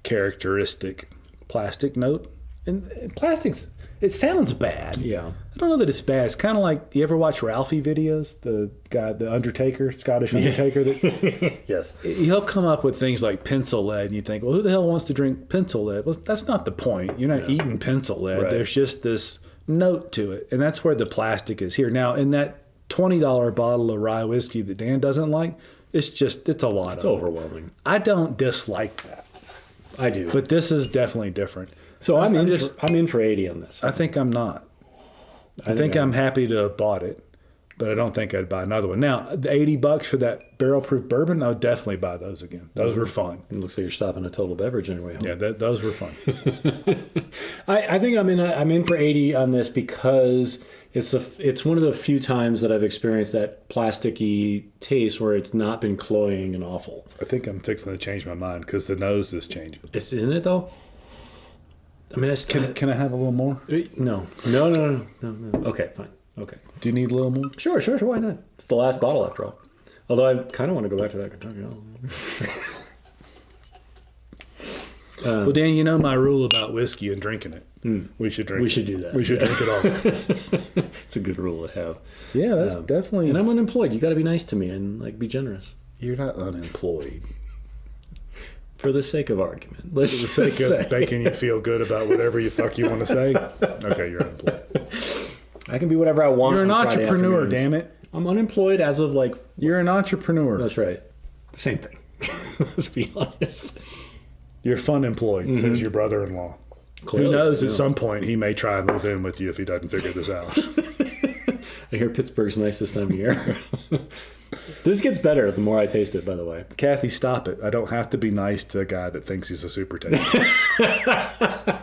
Speaker 1: characteristic plastic note. And plastics, it sounds bad.
Speaker 2: Yeah.
Speaker 1: I don't know that it's bad. It's kind of like, you ever watch Ralphie videos? The guy, the Undertaker, Scottish Undertaker. That,
Speaker 2: Yes.
Speaker 1: He'll come up with things like pencil lead, and you think, well, who the hell wants to drink pencil lead? Well, that's not the point. You're not eating pencil lead.
Speaker 2: Right.
Speaker 1: There's just this note to it, and that's where the plastic is here. Now, in that $20 bottle of rye whiskey that Dan doesn't like, it's a lot.
Speaker 2: It's overwhelming.
Speaker 1: I don't dislike that.
Speaker 2: I do.
Speaker 1: But this is definitely different.
Speaker 2: So I'm in for 80 on this.
Speaker 1: I think I'm not. I think I'm happy to have bought it, but I don't think I'd buy another one. Now, the $80 for that barrel proof bourbon, I would definitely buy those again. Those were fun.
Speaker 2: It looks like you're stopping a Total Beverage on your way home.
Speaker 1: Yeah, those were fun.
Speaker 2: I think I'm in for 80 on this because it's one of the few times that I've experienced that plasticky taste where it's not been cloying and awful.
Speaker 1: I think I'm fixing to change my mind because the nose is changing.
Speaker 2: Isn't it though? I mean,
Speaker 1: Can I have a little more?
Speaker 2: No. Okay, fine. Okay.
Speaker 1: Do you need a little more?
Speaker 2: Sure. Why not? It's the last bottle after all. Although I kind of want to go back to that Kentucky.
Speaker 1: Well, Dan, you know my rule about whiskey and drinking it. We should drink.
Speaker 2: We should do that.
Speaker 1: We should drink it all.
Speaker 2: a good rule to have.
Speaker 1: Yeah, that's definitely.
Speaker 2: And I'm unemployed. You got to be nice to me and like be generous.
Speaker 1: You're not unemployed.
Speaker 2: For the sake of argument.
Speaker 1: For the sake of making you feel good about whatever you want to say. Okay, you're unemployed.
Speaker 2: I can be whatever I want.
Speaker 1: You're an entrepreneur, damn it.
Speaker 2: I'm unemployed as of like.
Speaker 1: You're an entrepreneur.
Speaker 2: That's right. Same thing. Let's be honest.
Speaker 1: You're fun employed, says your brother-in-law. Clearly, who knows? At some point, he may try and move in with you if he doesn't figure this out.
Speaker 2: I hear Pittsburgh's nice this time of year. This gets better the more I taste it, by the way.
Speaker 1: Kathy, stop it. I don't have to be nice to a guy that thinks he's a super taster.
Speaker 2: I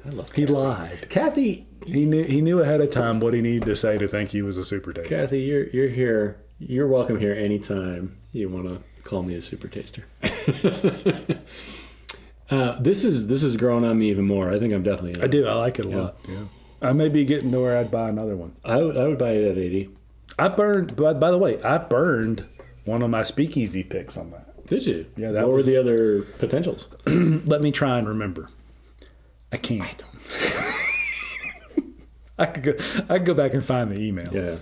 Speaker 2: love Kathy.
Speaker 1: He lied.
Speaker 2: Kathy.
Speaker 1: He knew ahead of time what he needed to say to think he was a super taster.
Speaker 2: Kathy, you're here. You're welcome here anytime you want to call me a super taster. This is growing on me even more. I think I'm definitely.
Speaker 1: I do. I like it a lot. Yeah. I may be getting to where I'd buy another one.
Speaker 2: I would buy it at 80.
Speaker 1: I burned. By the way, I burned one of my speakeasy picks on that.
Speaker 2: Did you?
Speaker 1: Yeah.
Speaker 2: What were the other potentials?
Speaker 1: Let me try and remember. I can't. I could go back and find the email.
Speaker 2: Yeah.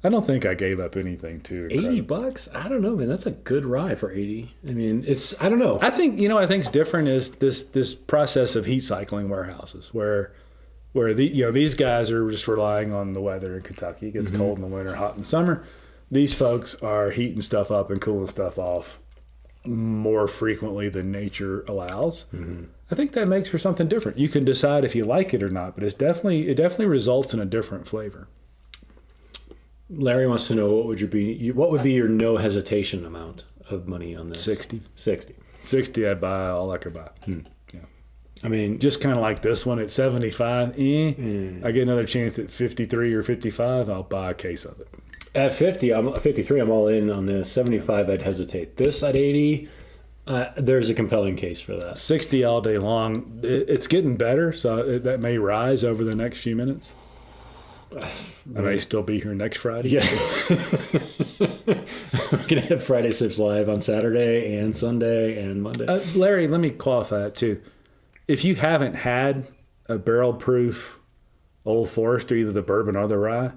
Speaker 1: I don't think I gave up anything too incredible.
Speaker 2: $80? I don't know, man. That's a good rye for 80. I mean, I don't know.
Speaker 1: I think, what I think's different is this process of heat cycling warehouses where these guys are just relying on the weather in Kentucky. It gets cold in the winter, hot in the summer. These folks are heating stuff up and cooling stuff off more frequently than nature allows. I think that makes for something different. You can decide if you like it or not, but it definitely results in a different flavor.
Speaker 2: Larry wants to know what would be your no hesitation amount of money on this?
Speaker 1: 60.
Speaker 2: 60.
Speaker 1: I'd buy all I could buy. Yeah.
Speaker 2: I mean,
Speaker 1: just kind of like this one at 75. I get another chance at 53 or 55. I'll buy a case of it.
Speaker 2: At 53, I'm all in on this. 75, I'd hesitate. This at 80, there's a compelling case for that.
Speaker 1: 60 all day long. It's getting better, so that may rise over the next few minutes. I may still be here next Friday.
Speaker 2: Yeah. We're going to have Friday Sips Live on Saturday and Sunday and Monday.
Speaker 1: Larry, let me qualify that too. If you haven't had a barrel-proof Old Forester, either the bourbon or the rye,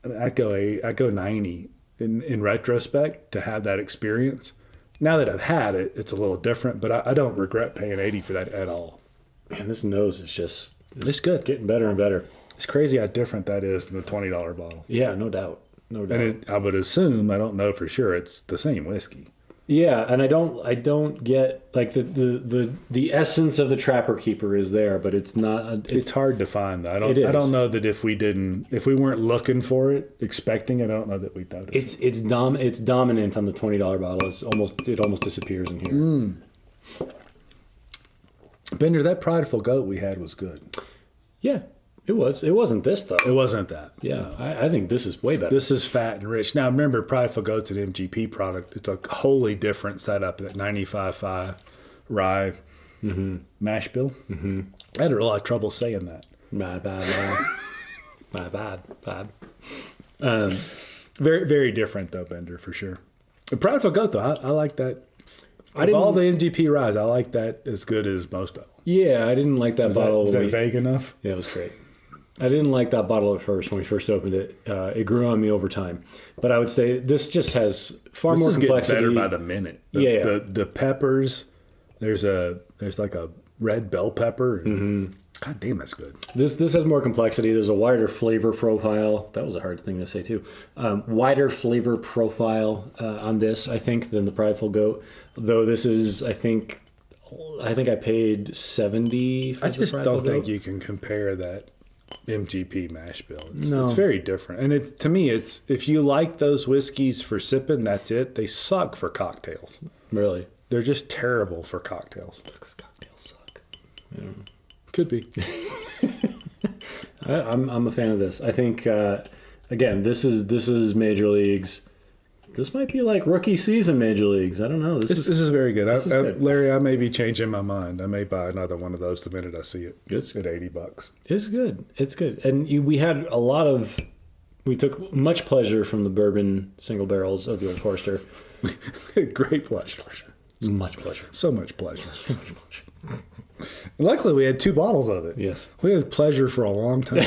Speaker 1: I go 90 in retrospect to have that experience. Now that I've had it, it's a little different, but I don't regret paying 80 for that at all.
Speaker 2: Man, this nose is
Speaker 1: it's good.
Speaker 2: Getting better and better.
Speaker 1: It's crazy how different that is than the $20 bottle.
Speaker 2: Yeah, no doubt.
Speaker 1: And I would assume, I don't know for sure, it's the same whiskey.
Speaker 2: Yeah, and I don't get like the essence of the Trapper Keeper is there, but it's not.
Speaker 1: It's hard to find. I don't know that if we weren't looking for it, expecting it, I don't know that we'd notice.
Speaker 2: It's dominant on the $20 bottle. It almost disappears in here.
Speaker 1: Bender, that Prideful Goat we had was good.
Speaker 2: Yeah. It was. It wasn't this, though.
Speaker 1: It wasn't that.
Speaker 2: Yeah, no. I think this is way better.
Speaker 1: This is fat and rich. Now, remember, Prideful Goat's an MGP product. It's a wholly different setup, that 95.5 rye mash bill. I had a lot of trouble saying that.
Speaker 2: My bad.
Speaker 1: Very, very different, though, Bender, for sure. The Prideful Goat, though, I like that. All the MGP ryes, I like that as good as most of them.
Speaker 2: Yeah, I didn't like that bottle.
Speaker 1: Was that vague enough?
Speaker 2: Yeah, it was great. I didn't like that bottle at first when we first opened it. It grew on me over time. But I would say this just has far more complexity.
Speaker 1: This is getting better by the minute. The peppers, there's like a red bell pepper. God damn, that's good.
Speaker 2: This has more complexity. There's a wider flavor profile. That was a hard thing to say too. Wider flavor profile on this, I think, than the Prideful Goat. Though this is, I think I paid 70 for
Speaker 1: I just
Speaker 2: the
Speaker 1: don't
Speaker 2: Goat.
Speaker 1: think you can compare that MGP mash bill.
Speaker 2: No.
Speaker 1: It's very different. And to me, it's if you like those whiskeys for sipping, that's it. They suck for cocktails.
Speaker 2: Really?
Speaker 1: They're just terrible for cocktails.
Speaker 2: Because cocktails suck. I don't know.
Speaker 1: Could be.
Speaker 2: I'm a fan of this. I think again, this is Major Leagues. This might be like rookie season Major Leagues. I don't know. This is
Speaker 1: very good.
Speaker 2: Good.
Speaker 1: Larry, I may be changing my mind. I may buy another one of those the minute I see it.
Speaker 2: It's
Speaker 1: at $80.
Speaker 2: It's good. It's good. And we had we took much pleasure from the bourbon single barrels of the Old Forester.
Speaker 1: Great pleasure.
Speaker 2: Much pleasure.
Speaker 1: So much pleasure. So much pleasure. Luckily, we had 2 bottles of it.
Speaker 2: Yes.
Speaker 1: We had pleasure for a long time.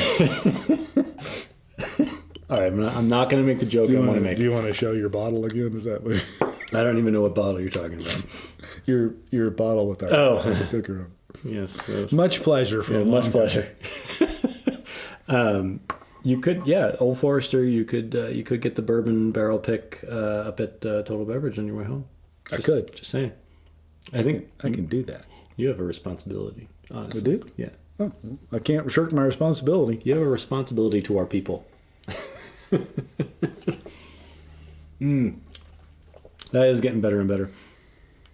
Speaker 2: All right, I'm not going to make the joke I want to make.
Speaker 1: Do you want to show your bottle again? Is that what?
Speaker 2: I don't even know what bottle you're talking about.
Speaker 1: your bottle with our sticker on.
Speaker 2: Yes.
Speaker 1: Much pleasure for
Speaker 2: much pleasure. You could, Old Forester. You could get the bourbon barrel pick up at Total Beverage on your way home.
Speaker 1: I could.
Speaker 2: Just saying. I think
Speaker 1: I can do that.
Speaker 2: You have a responsibility. Honestly.
Speaker 1: I do?
Speaker 2: Yeah.
Speaker 1: Oh, I can't shirk my responsibility.
Speaker 2: You have a responsibility to our people. That is getting better and better.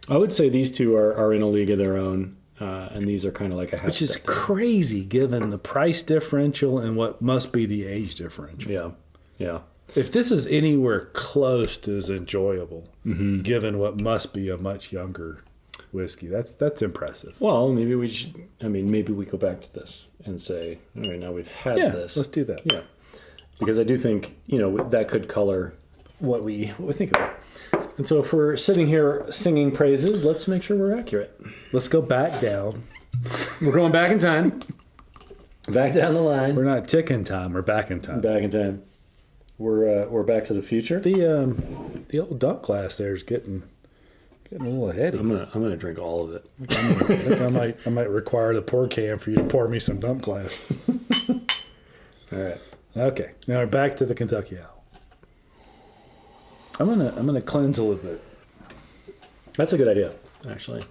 Speaker 2: I would say these two are in a league of their own, and these are kind of like a half.
Speaker 1: Which is crazy given the price differential and what must be the age differential.
Speaker 2: Yeah.
Speaker 1: If this is anywhere close to as enjoyable, given what must be a much younger whiskey, that's impressive.
Speaker 2: Well, maybe we go back to this and say, all right, now we've had this.
Speaker 1: Let's do that.
Speaker 2: Yeah. Because I do think, that could color what we think of it. And so if we're sitting here singing praises, let's make sure we're accurate.
Speaker 1: Let's go back down.
Speaker 2: We're going back in time. Back down the line.
Speaker 1: We're not ticking time. We're back in time.
Speaker 2: Back in time. We're back to the future.
Speaker 1: The old dump glass there is getting a little heady.
Speaker 2: I'm gonna drink all of it.
Speaker 1: I think I might require the pour can for you to pour me some dump glass.
Speaker 2: All right.
Speaker 1: Okay. Now we're back to the Kentucky Owl. I'm gonna cleanse a little bit.
Speaker 2: That's a good idea, actually.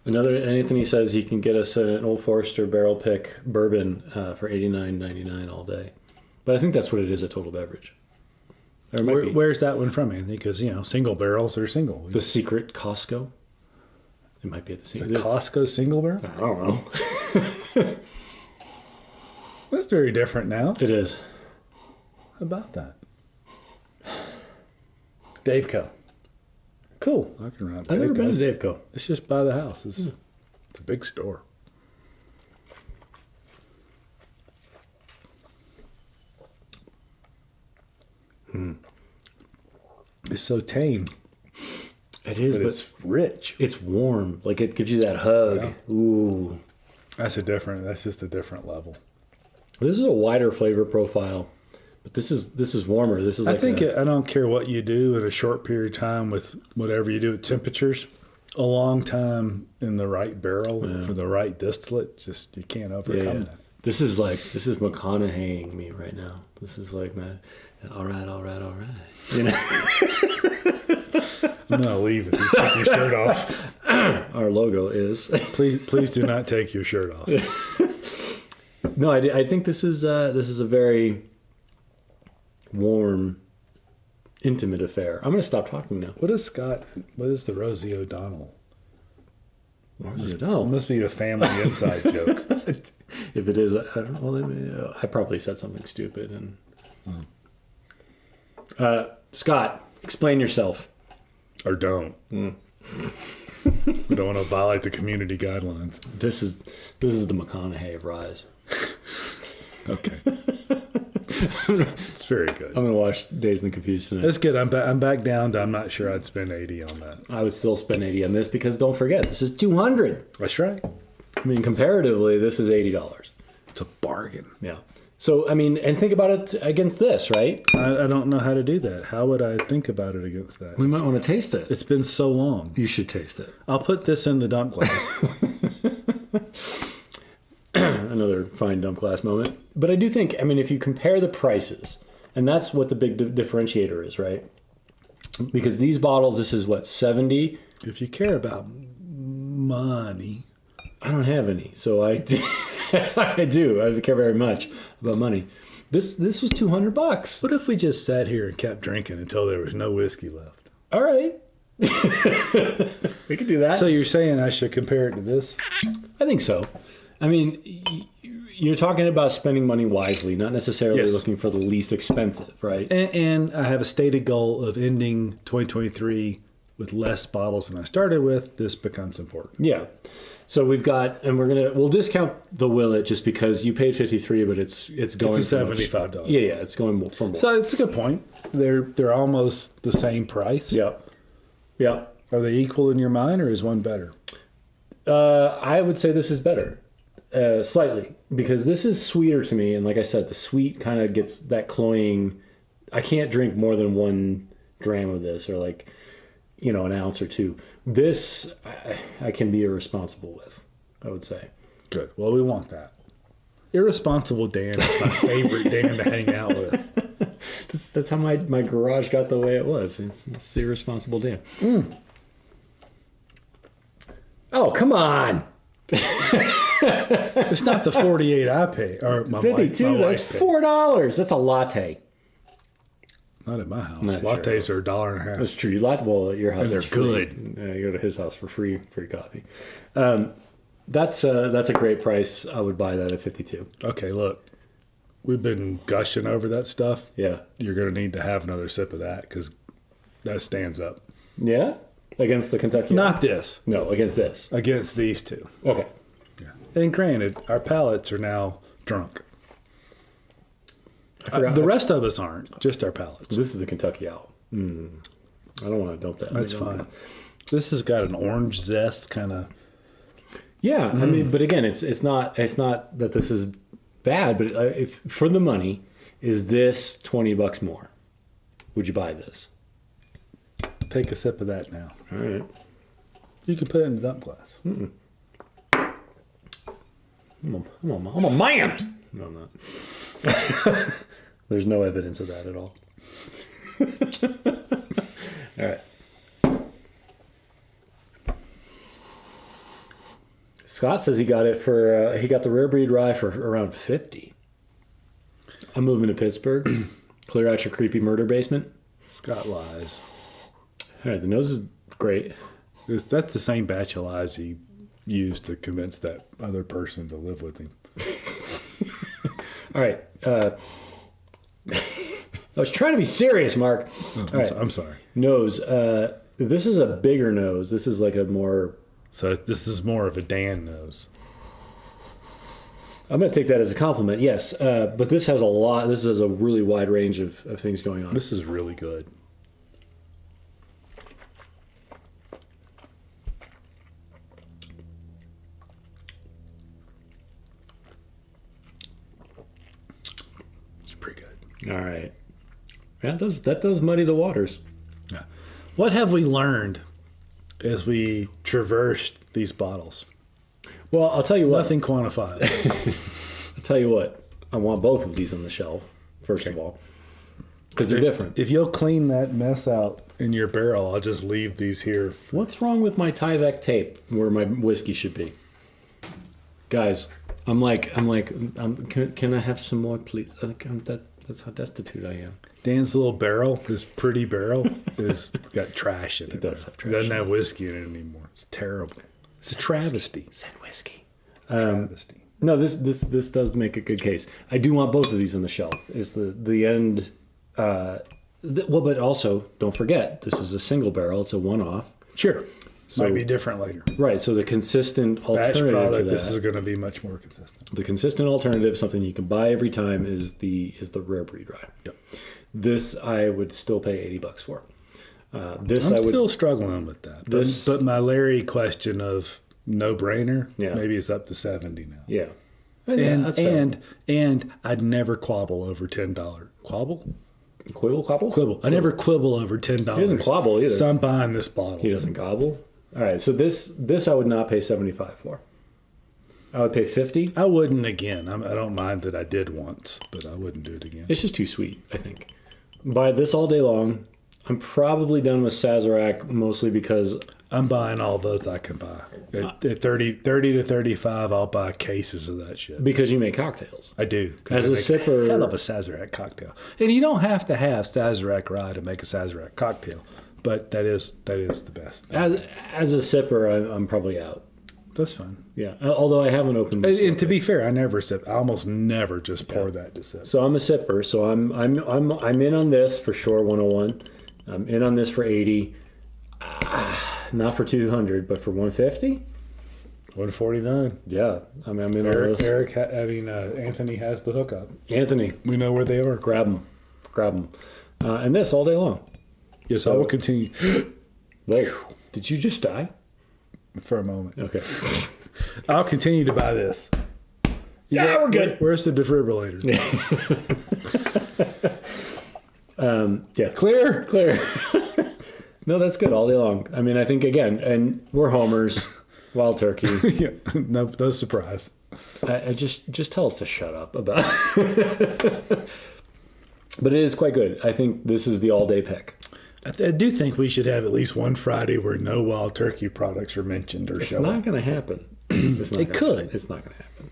Speaker 2: Another Anthony says he can get us an Old Forester barrel pick bourbon for $89.99 all day, but I think that's what it is at Total Beverage.
Speaker 1: Where's that one from, Anthony? Because single barrels are single.
Speaker 2: The Secret Costco. It might be at the
Speaker 1: Secret. Costco single barrel.
Speaker 2: I don't know.
Speaker 1: That's very different now.
Speaker 2: It is.
Speaker 1: How about that? Daveco. Cool. I can run.
Speaker 2: I've never been to Daveco.
Speaker 1: It's just by the house. It's a big store. It's so tame.
Speaker 2: It is, but
Speaker 1: it's rich.
Speaker 2: It's warm. Like it gives you that hug. Yeah. Ooh.
Speaker 1: That's just a different level.
Speaker 2: This is a wider flavor profile, but this is warmer. This is like
Speaker 1: I don't care what you do in a short period of time with whatever you do at temperatures. A long time in the right barrel for the right distillate, just you can't overcome that.
Speaker 2: This is McConaugheying me right now. This is like all right.
Speaker 1: I'm gonna leave it. You take your shirt off.
Speaker 2: Our logo is.
Speaker 1: Please do not take your shirt off.
Speaker 2: No, I think this is a very warm, intimate affair. I'm going to stop talking now.
Speaker 1: What is the Rosie O'Donnell?
Speaker 2: Rosie O'Donnell?
Speaker 1: It must be a family inside joke.
Speaker 2: If it is, I probably said something stupid. And Scott, explain yourself.
Speaker 1: Or don't. We don't want to violate the community guidelines.
Speaker 2: This is the McConaughey of ryes.
Speaker 1: Okay. It's very good.
Speaker 2: I'm going to watch Dazed and Confused tonight.
Speaker 1: That's good. I'm back down to I'm not sure I'd spend 80 on that.
Speaker 2: I would still spend 80 on this because don't forget, this is $200.
Speaker 1: That's right.
Speaker 2: I mean, comparatively, this is $80.
Speaker 1: It's a bargain.
Speaker 2: Yeah. So, I mean, and think about it against this, right?
Speaker 1: I don't know how to do that. How would I think about it against that?
Speaker 2: We might want to taste it.
Speaker 1: It's been so long.
Speaker 2: You should taste it.
Speaker 1: I'll put this in the dump glass.
Speaker 2: Another fine dump glass moment. But I do think, I mean, if you compare the prices, and that's what the big differentiator is, right? Because these bottles, this is what, 70?
Speaker 1: If you care about money.
Speaker 2: I don't have any, so I do. I care very much about money. This was $200.
Speaker 1: What if we just sat here and kept drinking until there was no whiskey left?
Speaker 2: All right. We could do that.
Speaker 1: So you're saying I should compare it to this?
Speaker 2: I think so. I mean, you're talking about spending money wisely, not necessarily looking for the least expensive, right?
Speaker 1: And I have a stated goal of ending 2023 with less bottles than I started with. This becomes important.
Speaker 2: Yeah. So we've got, and we'll discount the Willett just because you paid $53, but it's going
Speaker 1: it's $75.
Speaker 2: Yeah, it's going for more.
Speaker 1: So it's a good point. They're almost the same price.
Speaker 2: Yeah.
Speaker 1: Are they equal in your mind, or is one better?
Speaker 2: I would say this is better. Slightly. Because this is sweeter to me. And like I said, the sweet kind of gets that cloying. I can't drink more than 1 gram of this, or like, an ounce or 2. This, I can be irresponsible with, I would say.
Speaker 1: Good. Well, we want that. Irresponsible Dan is my favorite Dan to hang out with.
Speaker 2: That's how my garage got the way it was. It's irresponsible Dan. Oh, come on.
Speaker 1: It's not the 48 I pay. Or my
Speaker 2: 52,
Speaker 1: wife,
Speaker 2: that's $4. That's a latte.
Speaker 1: Not at my house.
Speaker 2: Not
Speaker 1: Lattes
Speaker 2: sure.
Speaker 1: are $1.50.
Speaker 2: That's true. Well, at your house,
Speaker 1: And they're
Speaker 2: it's free.
Speaker 1: good.
Speaker 2: You go to his house for free coffee. That's a great price. I would buy that at 52.
Speaker 1: Okay, look. We've been gushing over that stuff.
Speaker 2: Yeah.
Speaker 1: You're going to need to have another sip of that because that stands up.
Speaker 2: Yeah? Against the Kentucky?
Speaker 1: Not this.
Speaker 2: No, against this.
Speaker 1: Against these two.
Speaker 2: Okay.
Speaker 1: Yeah. And granted, our palates are now drunk. The rest of us aren't, just our palates.
Speaker 2: This is the Kentucky Owl. I don't want to dump that.
Speaker 1: That's fine. This has got an orange zest kind of.
Speaker 2: Yeah, I mean, but again, it's not that this is bad, but if for the money, is this $20 more? Would you buy this?
Speaker 1: Take a sip of that now.
Speaker 2: All right.
Speaker 1: You can put it in the dump glass.
Speaker 2: I'm a man. No, I'm not. There's no evidence of that at all. All right. Scott says he got it for he got the rare breed rye for around 50. I'm moving to Pittsburgh. Clear out your creepy murder basement.
Speaker 1: Scott lies.
Speaker 2: All right, the nose is great.
Speaker 1: That's the same batch of lies he used to convince that other person to live with him.
Speaker 2: All right. I was trying to be serious, Mark.
Speaker 1: Oh,
Speaker 2: All right.
Speaker 1: I'm sorry.
Speaker 2: Nose. This is a bigger nose. This is like a more...
Speaker 1: So this is more of a Dan nose.
Speaker 2: I'm going to take that as a compliment, yes. But this has a lot. This has a really wide range of things going on.
Speaker 1: This is really good. It's pretty good.
Speaker 2: All right. Yeah, that does muddy the waters.
Speaker 1: Yeah. What have we learned as we traversed these bottles?
Speaker 2: Well, I'll tell you what.
Speaker 1: Nothing quantifiable.
Speaker 2: I'll tell you what. I want both of these on the shelf, first of all, because they're different.
Speaker 1: If you'll clean that mess out in your barrel, I'll just leave these here.
Speaker 2: What's wrong with my Tyvek tape where my whiskey should be? Guys, I'm like, can I have some more, please? That's how destitute I am.
Speaker 1: Dan's little barrel, this pretty barrel, is got trash in it.
Speaker 2: It does have trash.
Speaker 1: It doesn't have whiskey in it anymore. It's terrible. It's a travesty.
Speaker 2: Said whiskey.
Speaker 1: It's a travesty.
Speaker 2: No, this does make a good case. I do want both of these on the shelf. It's the end. Well, but also don't forget this is a single barrel. It's a one-off.
Speaker 1: Sure.
Speaker 2: So,
Speaker 1: might be different later.
Speaker 2: Right. So the consistent
Speaker 1: Batch
Speaker 2: alternative
Speaker 1: product,
Speaker 2: to that.
Speaker 1: this is going to be much more consistent.
Speaker 2: The consistent alternative, something you can buy every time, is the rare breed rye.
Speaker 1: Yep.
Speaker 2: This I would still pay $80 for.
Speaker 1: I'm still struggling with that. But my Larry question of no brainer, maybe it's up to 70 now.
Speaker 2: Yeah.
Speaker 1: And I'd never quibble over $10. Quibble? Quibble. I never quibble over $10.
Speaker 2: He doesn't quibble either.
Speaker 1: So I'm buying this bottle.
Speaker 2: He doesn't gobble. All right. So this I would not pay $75 for. I would pay $50.
Speaker 1: I wouldn't again. I don't mind that I did once, but I wouldn't do it again.
Speaker 2: It's just too sweet, I think. Buy this all day long. I'm probably done with Sazerac mostly because...
Speaker 1: I'm buying all those I can buy. At 30 to 35, I'll buy cases of that shit.
Speaker 2: Because you make cocktails.
Speaker 1: I do.
Speaker 2: As a sipper...
Speaker 1: I love a Sazerac cocktail. And you don't have to have Sazerac rye to make a Sazerac cocktail, but that is the best.
Speaker 2: As a sipper, I'm probably out.
Speaker 1: That's fine.
Speaker 2: Yeah. Although I haven't opened...
Speaker 1: And to be fair, I never sip. I almost never just pour that to sip.
Speaker 2: So I'm a sipper. So I'm in on this for sure, 101. I'm in on this for 80. Not for 200, but for 150.
Speaker 1: 149.
Speaker 2: Yeah, I mean, I'm in on this.
Speaker 1: Anthony has the hookup.
Speaker 2: Anthony,
Speaker 1: we know where they are.
Speaker 2: Grab them, and this all day long.
Speaker 1: Yes, I will continue.
Speaker 2: Wait, did you just die?
Speaker 1: for a moment.
Speaker 2: Okay.
Speaker 1: I'll continue to buy this.
Speaker 2: Yeah, we're good.
Speaker 1: Where's the defibrillator?
Speaker 2: Yeah.
Speaker 1: Clear.
Speaker 2: No, that's good all day long. I mean, I think, again, and we're homers, wild turkey.
Speaker 1: Yeah, no surprise.
Speaker 2: I just tell us to shut up about But it is quite good. I think this is the all-day pick.
Speaker 1: I do think we should have at least one Friday where no wild turkey products are mentioned or
Speaker 2: It's
Speaker 1: show
Speaker 2: not
Speaker 1: up.
Speaker 2: going to happen.
Speaker 1: It could.
Speaker 2: It's not going to happen.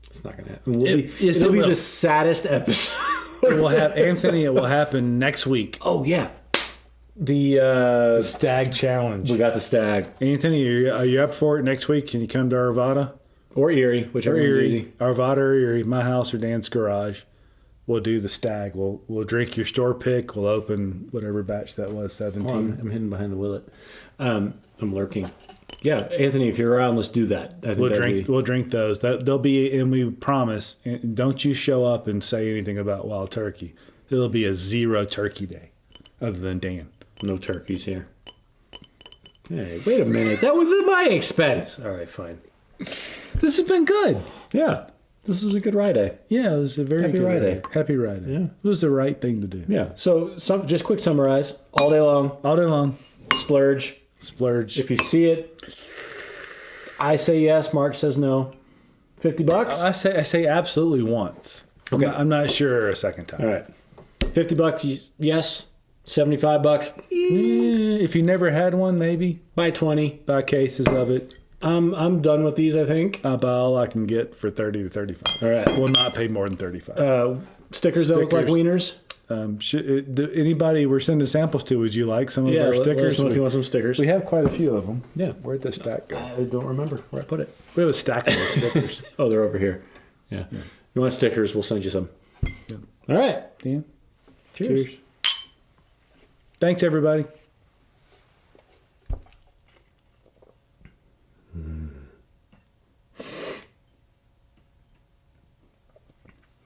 Speaker 2: It's not going to happen.
Speaker 1: Yes,
Speaker 2: It'll
Speaker 1: it
Speaker 2: be
Speaker 1: will.
Speaker 2: the saddest episode.
Speaker 1: We'll have Anthony. It will happen next week.
Speaker 2: Oh, yeah. The
Speaker 1: Stag challenge.
Speaker 2: we got the stag.
Speaker 1: Anthony, are you up for it next week? Can you come to Arvada?
Speaker 2: Or Erie, whichever
Speaker 1: Or
Speaker 2: one's
Speaker 1: Erie?
Speaker 2: easy.
Speaker 1: Arvada or Erie? My house or Dan's garage. We'll do the stag. We'll drink your store pick. We'll open whatever batch that was, 17.
Speaker 2: Hold on, I'm hidden behind the Willett. I'm lurking. Yeah, Anthony, if you're around, let's do that. I think
Speaker 1: We'll drink those. They'll be, and we promise. And don't you show up and say anything about wild turkey. It'll be a 0 turkey day, other than Dan.
Speaker 2: No turkeys here. Hey, wait a minute. That was at my expense. All right, fine.
Speaker 1: This has been good.
Speaker 2: Yeah, this is a good rye day.
Speaker 1: Yeah, it was a very
Speaker 2: Happy
Speaker 1: good
Speaker 2: Rye Day.
Speaker 1: day. Happy Rye Day.
Speaker 2: Yeah.
Speaker 1: It was the right thing to do.
Speaker 2: Yeah. So just quick summarize. All day long,
Speaker 1: All day long,
Speaker 2: splurge.
Speaker 1: splurge.
Speaker 2: If you see it, I say yes. Mark says no. $50.
Speaker 1: I say absolutely once.
Speaker 2: Okay.
Speaker 1: I'm not sure a second time.
Speaker 2: All right. $50. Yes. $75.
Speaker 1: If you never had one, maybe
Speaker 2: Buy 20.
Speaker 1: buy cases of it.
Speaker 2: I'm done with these. I think.
Speaker 1: I'll buy all I can get for 30 to 35.
Speaker 2: All right.
Speaker 1: Will not pay more than 35.
Speaker 2: Stickers that look like wieners.
Speaker 1: Anybody we're sending samples to, would you like some of our
Speaker 2: Let us
Speaker 1: stickers?
Speaker 2: know if you want some stickers.
Speaker 1: We have quite a few of them.
Speaker 2: Yeah.
Speaker 1: Where'd the stack go?
Speaker 2: I don't remember where I put it.
Speaker 1: We have a stack of those stickers.
Speaker 2: Oh, they're over here. Yeah. You want stickers? We'll send you some.
Speaker 1: Yeah.
Speaker 2: All right.
Speaker 1: Dan?
Speaker 2: Cheers.
Speaker 1: Thanks, everybody.